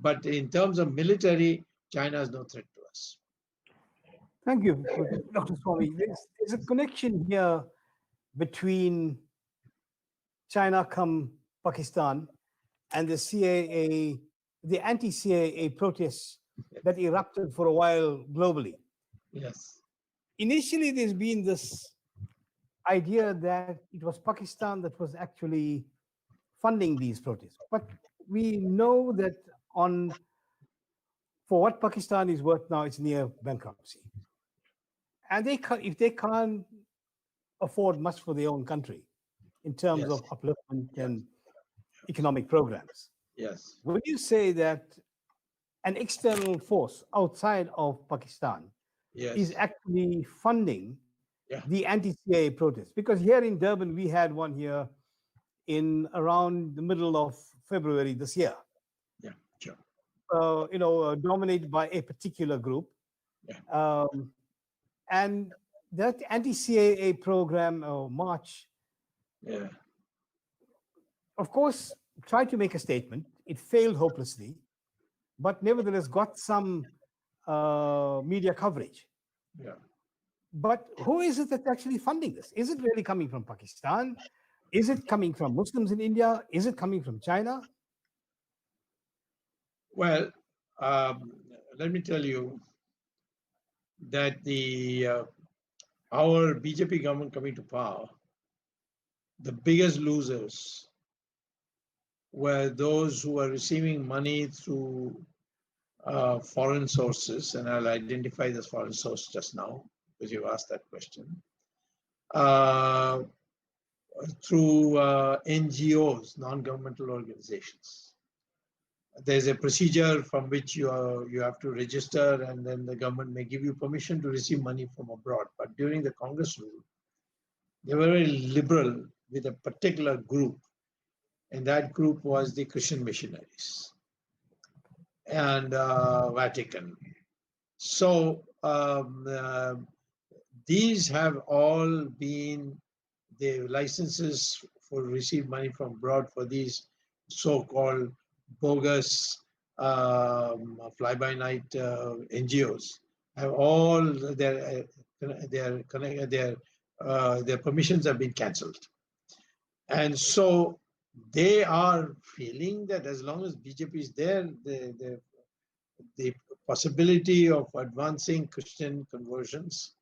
But in terms of military, China is no threat to us. Thank you, Dr. Swamy. There's a connection here between China come Pakistan and the CAA, the anti-CAA protests that erupted for a while globally. Yes. Initially, there's been this idea that it was Pakistan that was actually funding these protests. But we know that for what Pakistan is worth now, it's near bankruptcy. And if they can't afford much for their own country in terms of upliftment and economic programs. Yes. Would you say that an external force outside of Pakistan is actually funding the anti-CAA protests? Because here in Durban, we had one here in around the middle of February this year. Yeah, sure. Dominated by a particular group. Yeah. And that anti-CAA program or march, of course, tried to make a statement. It failed hopelessly, but nevertheless got some media coverage. Yeah. But who is it that's actually funding this? Is it really coming from Pakistan? Is it coming from Muslims in India? Is it coming from China? Well, let me tell you that our BJP government coming to power, the biggest losers were those who are receiving money through foreign sources, and I'll identify this foreign source just now because you asked that question, through NGOs, non-governmental organizations. There's a procedure from which you have to register, and then the government may give you permission to receive money from abroad. But during the Congress rule, they were very liberal with a particular group, and that group was the Christian missionaries and Vatican. So these have all been the licenses for receive money from abroad for these so-called bogus fly-by-night NGOs. Have all their permissions have been cancelled, and so they are feeling that as long as BJP is there, the possibility of advancing Christian conversions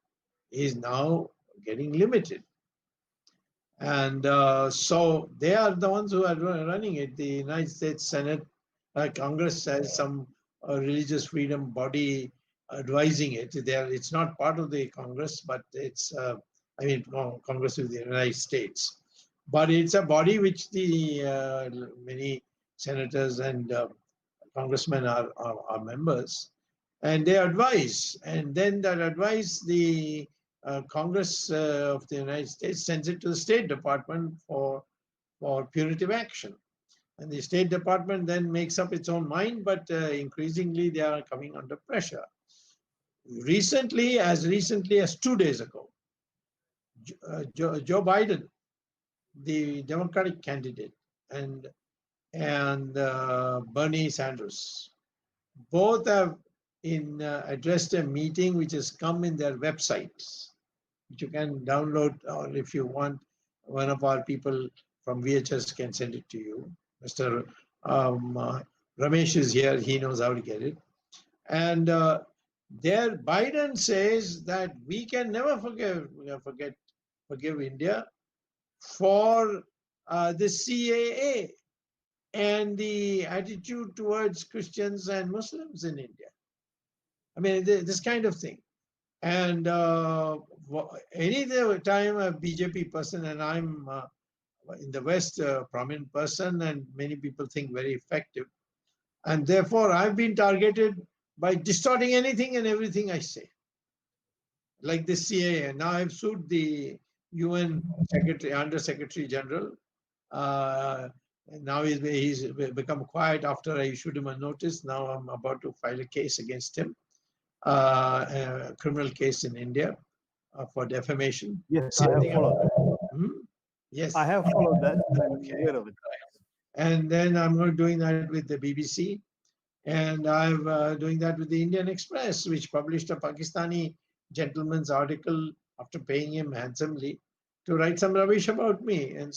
is now getting limited. And so they are the ones who are running it. The United States Senate, Congress has some religious freedom body advising it. It's not part of the Congress, but it's, Congress of the United States. But it's a body which the many senators and congressmen are members, and they advise. And then that advice, the Congress of the United States sends it to the State Department for punitive action. And the State Department then makes up its own mind, but increasingly they are coming under pressure. As recently as 2 days ago, Joe Biden, the Democratic candidate, and Bernie Sanders, both have addressed a meeting which has come in their websites, which you can download, or if you want, one of our people from VHS can send it to you. Mr. Ramesh is here, he knows how to get it. And there Biden says that we can never forgive India for the CAA and the attitude towards Christians and Muslims in India. I mean, this kind of thing. And any time a BJP person, and I'm in the West a prominent person, and many people think very effective, and therefore I've been targeted by distorting anything and everything I say, like the CAA. Now I've sued the UN Secretary, Under Secretary General And now he's become quiet after I issued him a notice. Now I'm about to file a case against him, a criminal case in India for defamation. Yes, Same I have thing. followed that. Yes. I have followed that. I'm Okay. aware of it. And then I'm going to doing that with the BBC, and I'm doing that with the Indian Express, which published a Pakistani gentleman's article after paying him handsomely to write some rubbish about me. And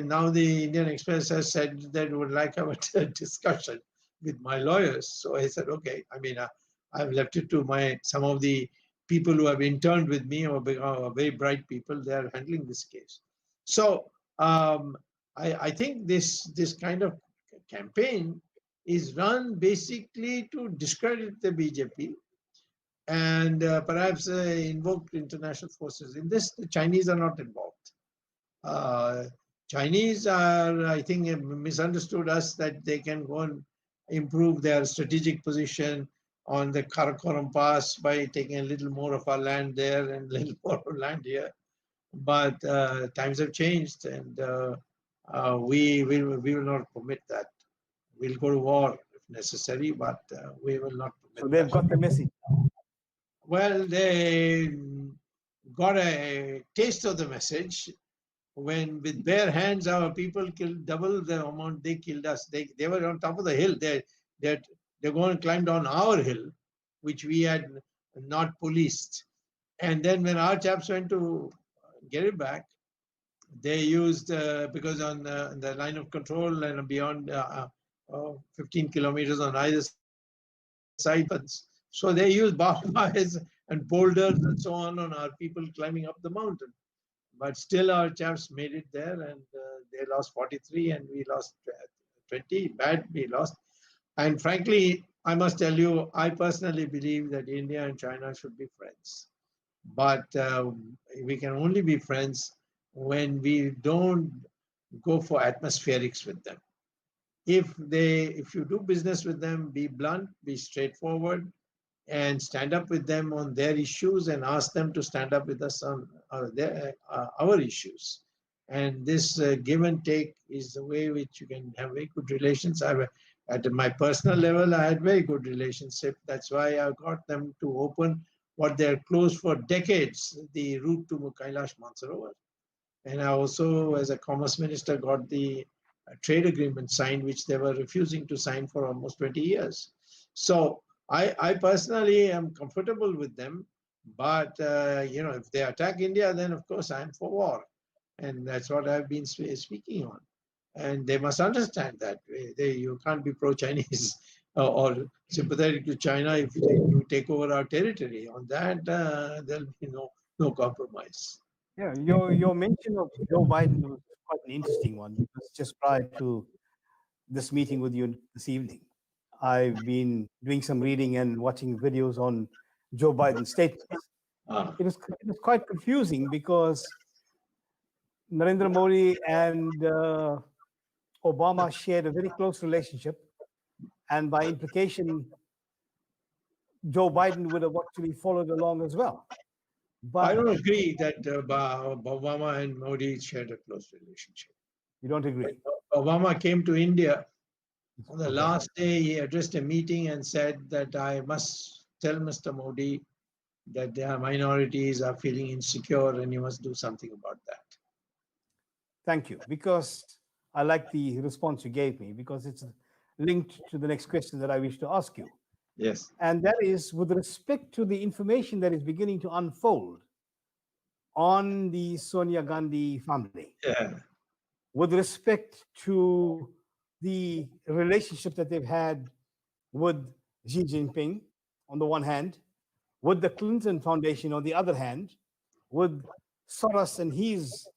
now the Indian Express has said that it would like to have a discussion with my lawyers. So I said, okay. I mean, I've left it to some of the people who have interned with me, or are very bright people. They are handling this case. So I think this kind of campaign is run basically to discredit the BJP and perhaps invoke international forces. In this, the Chinese are not involved. Chinese are, I think, misunderstood us that they can go and improve their strategic position on the Karakoram Pass by taking a little more of our land there and a little more land here. But times have changed, and we will not permit that. We'll go to war if necessary, but we will not permit So they've that. got the message. Well, they got a taste of the message when, with bare hands, our people killed double the amount they killed us. They were on top of the hill. They're going and climbed on our hill, which we had not policed. And then when our chaps went to get it back, they used, because on the line of control and beyond 15 kilometers on either side, so they used barbed wires and boulders and so on our people climbing up the mountain. But still our chaps made it there, and they lost 43 and we lost 20. Bad, we lost. And frankly, I must tell you, I personally believe that India and China should be friends. But we can only be friends when we don't go for atmospherics with them. If you do business with them, be blunt, be straightforward, and stand up with them on their issues and ask them to stand up with us on our issues. And this give and take is the way which you can have very good relations. At my personal level, I had very good relationship. That's why I got them to open what they're closed for decades, the route to Kailash Mansarovar. And I also, as a commerce minister, got the trade agreement signed, which they were refusing to sign for almost 20 years. So I personally am comfortable with them, but if they attack India, then of course I'm for war, and that's what I've been speaking on. And they must understand that you can't be pro-Chinese or sympathetic to China if you take over our territory. On that, there'll be no compromise. Yeah, your mention of Joe Biden was quite an interesting one, because just prior to this meeting with you this evening, I've been doing some reading and watching videos on Joe Biden's statements. It was quite confusing, because Narendra Modi and Obama shared a very close relationship, and by implication, Joe Biden would have actually followed along as well. But I don't agree that Obama and Modi shared a close relationship. you don't agree? Obama came to India. On the last day, he addressed a meeting and said that I must tell Mr. Modi that their minorities are feeling insecure and you must do something about that. Thank you, because I like the response you gave me, because it's linked to the next question that I wish to ask you. Yes. And that is with respect to the information that is beginning to unfold on the Sonia Gandhi family. Yeah. With respect to the relationship that they've had with Xi Jinping on the one hand, with the Clinton Foundation on the other hand, with Soros and his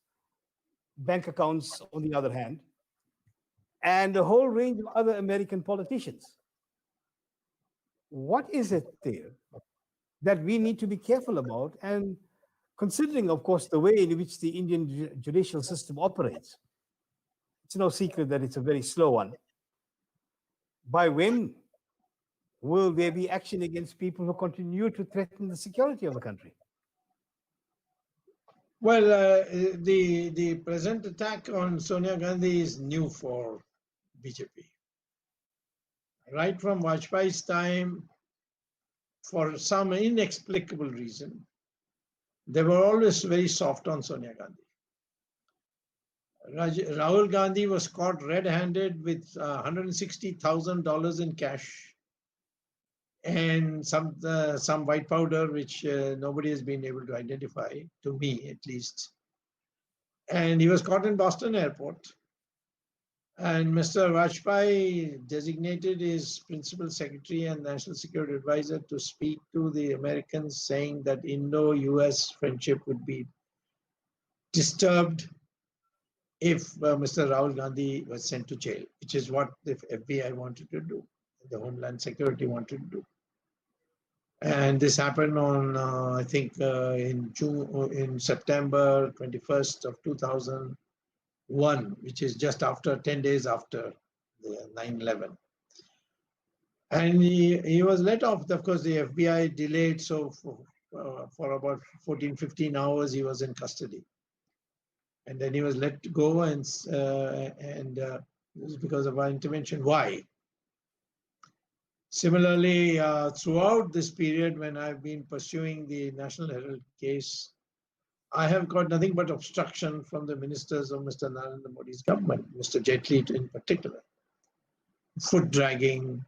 bank accounts on the other hand, and a whole range of other American politicians. What is it there that we need to be careful about? And considering, of course, the way in which the Indian judicial system operates, it's no secret that it's a very slow one. By when will there be action against people who continue to threaten the security of the country? Well, the present attack on Sonia Gandhi is new for BJP. Right from Vajpayee's time, for some inexplicable reason, they were always very soft on Sonia Gandhi. Rahul Gandhi was caught red-handed with $160,000 in cash and some white powder, which nobody has been able to identify, to me at least. And he was caught in Boston airport. And Mr. Vajpayee designated his principal secretary and national security advisor to speak to the Americans, saying that Indo-US friendship would be disturbed if Mr. Rahul Gandhi was sent to jail, which is what the FBI wanted to do, the Homeland Security wanted to do. And this happened on, I think, in September 21st of 2001, which is just after 10 days after the 9/11. And he was let off. Of course, the FBI delayed, so for about 14, 15 hours, he was in custody. And then he was let go, and it was because of our intervention. Why? Similarly, throughout this period when I've been pursuing the National Herald case, I have got nothing but obstruction from the ministers of Mr. Narendra Modi's government, Mr. Jaitley in particular. Foot dragging,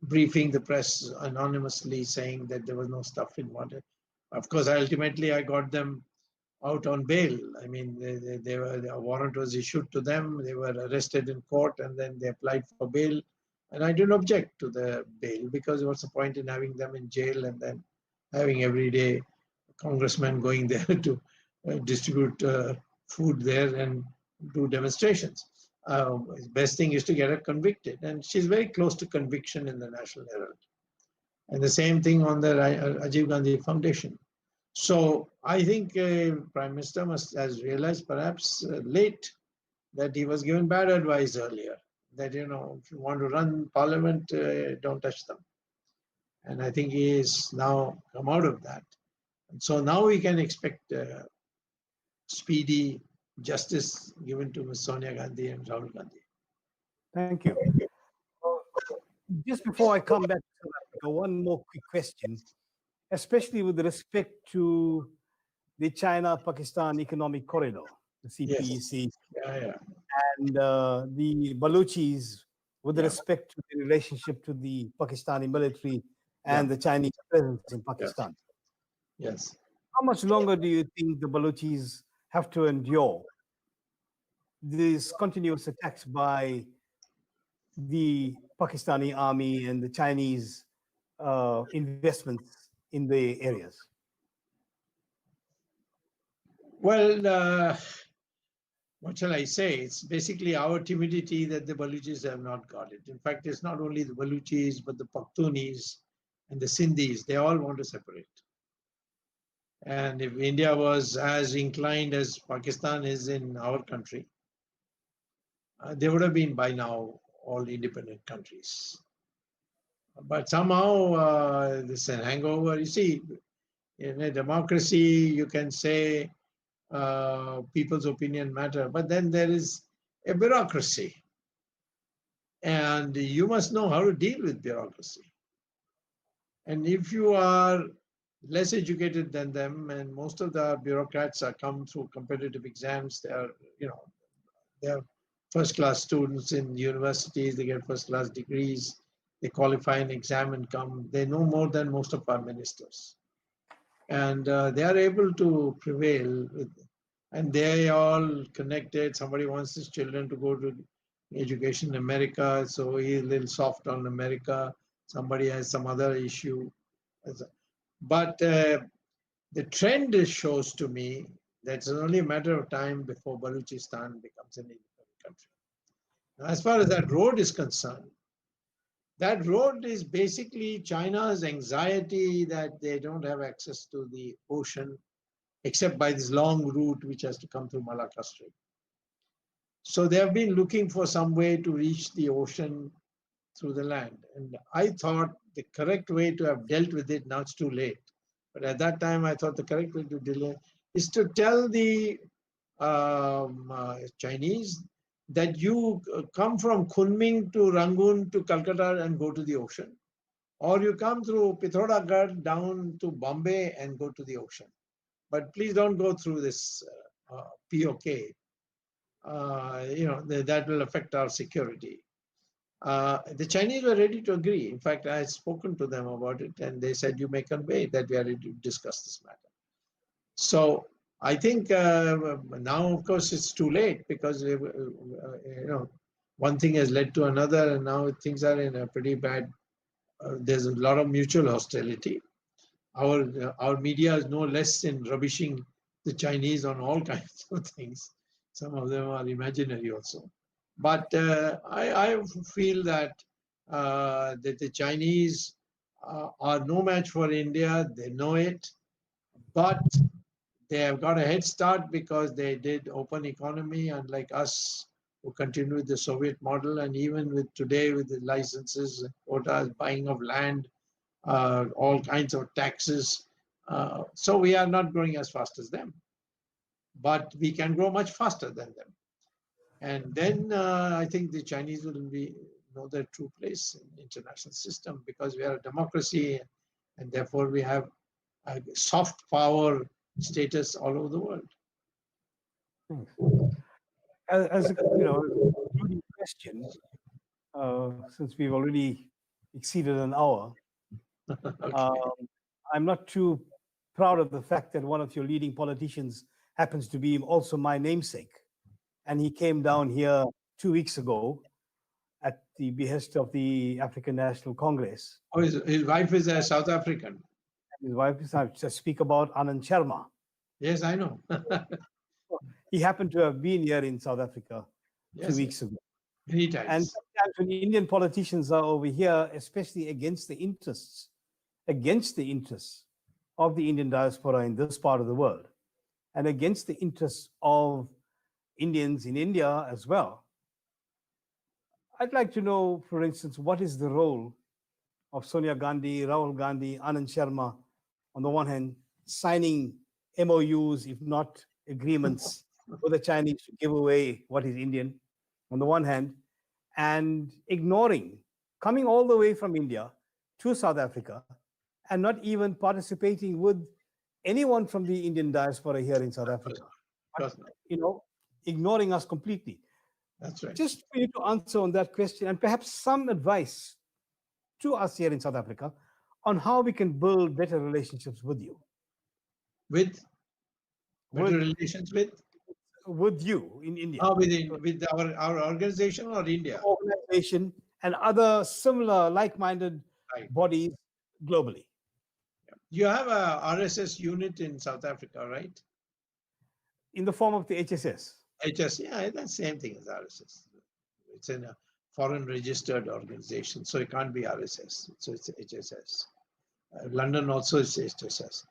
briefing the press anonymously, saying that there was no stuff in water. Of course, ultimately I got them out on bail. I mean, a warrant was issued to them. They were arrested in court, and then they applied for bail. And I didn't object to the bail, because what's the point in having them in jail and then having everyday congressmen going there to distribute food there and do demonstrations. Best thing is to get her convicted, and she's very close to conviction in the National Herald. And the same thing on the Rajiv Gandhi Foundation. So I think Prime Minister has realized, perhaps late, that he was given bad advice earlier, that, if you want to run parliament, don't touch them. And I think he is now come out of that. And so now we can expect speedy justice given to Ms. Sonia Gandhi and Rahul Gandhi. Thank you. Just before I come back to South Africa, one more quick question, especially with respect to the China-Pakistan Economic Corridor, the CPEC, yes. and the Baluchis with respect to the relationship to the Pakistani military and the Chinese presence in Pakistan. Yes. How much longer do you think the Baluchis have to endure these continuous attacks by the Pakistani army and the Chinese investments in the areas? Well, what shall I say? It's basically our timidity that the Baluchis have not got it. In fact, it's not only the Baluchis, but the Pakhtunis and the Sindhis. They all want to separate. And if India was as inclined as Pakistan is in our country, they would have been by now all independent countries. But somehow this is a hangover. You see, in a democracy, you can say people's opinion matter, but then there is a bureaucracy. And you must know how to deal with bureaucracy. And if you are less educated than them, and most of the bureaucrats are come through competitive exams, they are first-class students in universities, they get first-class degrees, they qualify an exam and come, they know more than most of our ministers. And they are able to prevail, and they all connected. Somebody wants his children to go to education in America, so he's a little soft on America. Somebody has some other issue. But the trend shows to me that it's only a matter of time before Balochistan becomes an independent country. Now, as far as that road is concerned, that road is basically China's anxiety that they don't have access to the ocean except by this long route which has to come through Malacca Strait. So they have been looking for some way to reach the ocean through the land. And I thought the correct way to have dealt with it, now it's too late, But at that time, I thought the correct way to delay is to tell the Chinese that you come from Kunming to Rangoon to Calcutta and go to the ocean, or you come through Pithoragarh down to Bombay and go to the ocean. But please don't go through this POK. That will affect our security. The Chinese were ready to agree. In fact, I had spoken to them about it, and they said, you may convey that we are ready to discuss this matter. So I think now, of course, it's too late because, one thing has led to another, and now things are in a pretty bad, there's a lot of mutual hostility. Our media is no less in rubbishing the Chinese on all kinds of things. Some of them are imaginary also. But I feel that the Chinese are no match for India. They know it, but they have got a head start because they did open economy, unlike us, who continue with the Soviet model, and even with today with the licenses, quotas, buying of land, all kinds of taxes. So we are not growing as fast as them, but we can grow much faster than them. And then I think the Chinese will know their true place in the international system because we are a democracy, and therefore we have a soft power status all over the world. Thanks. As a concluding question, since we've already exceeded an hour, Okay. I'm not too proud of the fact that one of your leading politicians happens to be also my namesake. And he came down here 2 weeks ago at the behest of the African National Congress. Oh, his wife is a South African. His wife is, I just speak about Anand Sharma. Yes, I know. He happened to have been here in South Africa Yes, 2 weeks ago. many times. And sometimes when Indian politicians are over here, especially against the interests of the Indian diaspora in this part of the world, and against the interests of Indians in India as well, I'd like to know, for instance, what is the role of Sonia Gandhi, Rahul Gandhi, Anand Sharma, on the one hand, signing MOUs, if not agreements, for the Chinese to give away what is Indian, on the one hand, and ignoring, coming all the way from India to South Africa, and not even participating with anyone from the Indian diaspora here in South Africa. Ignoring us completely. That's right. Just for you to answer on that question, and perhaps some advice to us here in South Africa on how we can build better relationships with you. With better relations with you in India. With our organization or India? Organization and other similar like-minded bodies globally. You have a RSS unit in South Africa, right? In the form of the HSS. Yeah, that's the same thing as RSS. It's in a foreign registered organization, so it can't be RSS. So it's HSS. London also is HSS.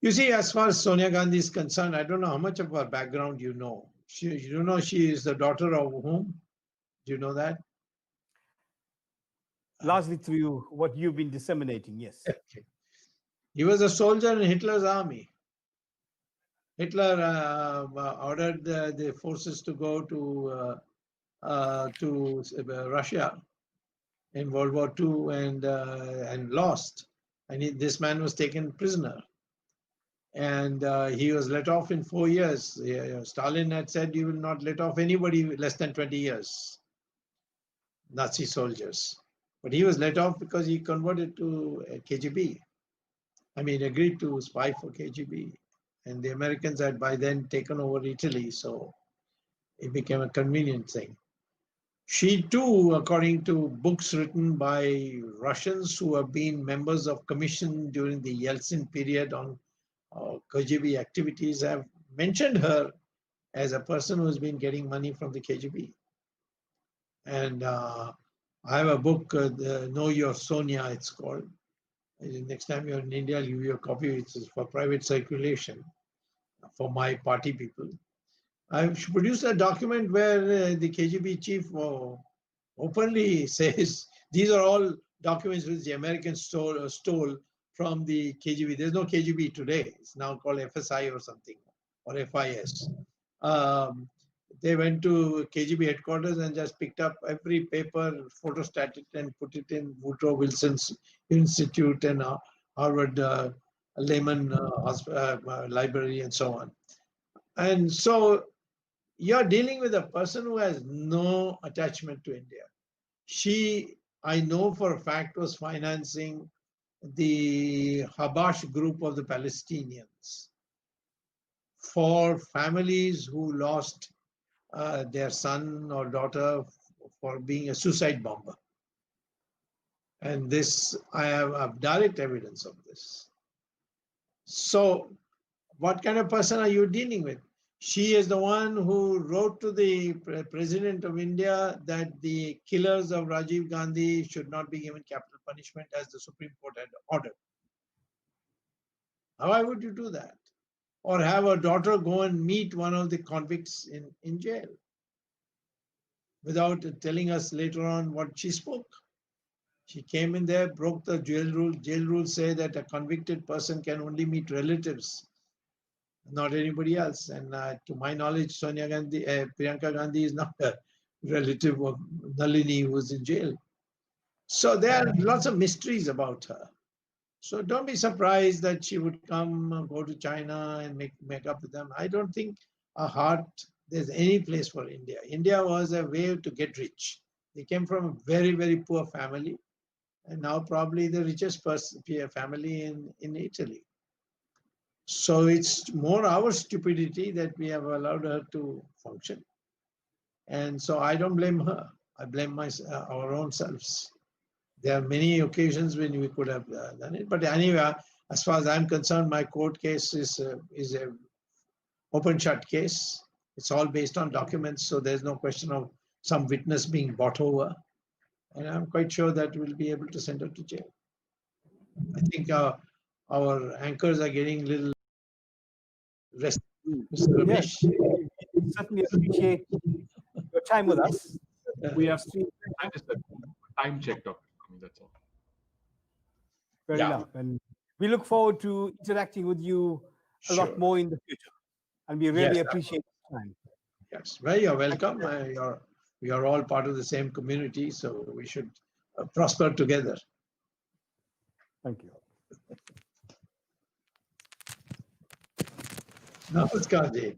You see, as far as Sonia Gandhi is concerned, I don't know how much of her background you know. You know she is the daughter of whom? Do you know that? Largely through what you've been disseminating, yes. Okay. He was a soldier in Hitler's army. Hitler ordered the forces to go to Russia in World War II and lost. And this man was taken prisoner. And he was let off in 4 years. Stalin had said, you will not let off anybody less than 20 years, Nazi soldiers. But he was let off because he converted to KGB. Agreed to spy for KGB. And the Americans had by then taken over Italy, so it became a convenient thing. She too, according to books written by Russians who have been members of commission during the Yeltsin period on KGB activities, have mentioned her as a person who has been getting money from the KGB. And I have a book, Know Your Sonia, it's called. Next time you're in India, I'll give you a copy, which is for private circulation for my party people. I've produced a document where the KGB chief openly says, these are all documents which the Americans stole from the KGB. There's no KGB today. It's now called FSI or something, or FIS. They went to KGB headquarters and just picked up every paper, photostated and put it in Woodrow Wilson's Institute and Harvard Lehman Library and so on. And so you're dealing with a person who has no attachment to India. She, I know for a fact, was financing the Habash group of the Palestinians for families who lost their son or daughter for being a suicide bomber. And this, I have direct evidence of this. So what kind of person are you dealing with? She is the one who wrote to the President of India that the killers of Rajiv Gandhi should not be given capital punishment as the Supreme Court had ordered. Why would you do that? Or have a daughter go and meet one of the convicts in jail without telling us later on what she spoke. She came in there, broke the jail rule. Jail rules say that a convicted person can only meet relatives, not anybody else. And to my knowledge, Priyanka Gandhi is not a relative of Nalini who was in jail. So there are lots of mysteries about her. So don't be surprised that she would come, go to China and make up with them. I don't think her heart, there's any place for India. India was a way to get rich. They came from a very, very poor family, and now probably the richest family in Italy. So it's more our stupidity that we have allowed her to function. And so I don't blame her. I blame our own selves. There are many occasions when we could have done it. But anyway, as far as I'm concerned, my court case is a open shut case. It's all based on documents, so there's no question of some witness being bought over. And I'm quite sure that we'll be able to send her to jail. I think our anchors are getting a little rested. Mr. Ramesh. Yes, we certainly appreciate your time with us. We have time check, Dr. Swamy, that's all. Fair enough. And we look forward to interacting with you a lot more in the future. And we really appreciate your time. Yes, well, you're welcome. We are all part of the same community, so we should prosper together. Thank you. Namaskar ji.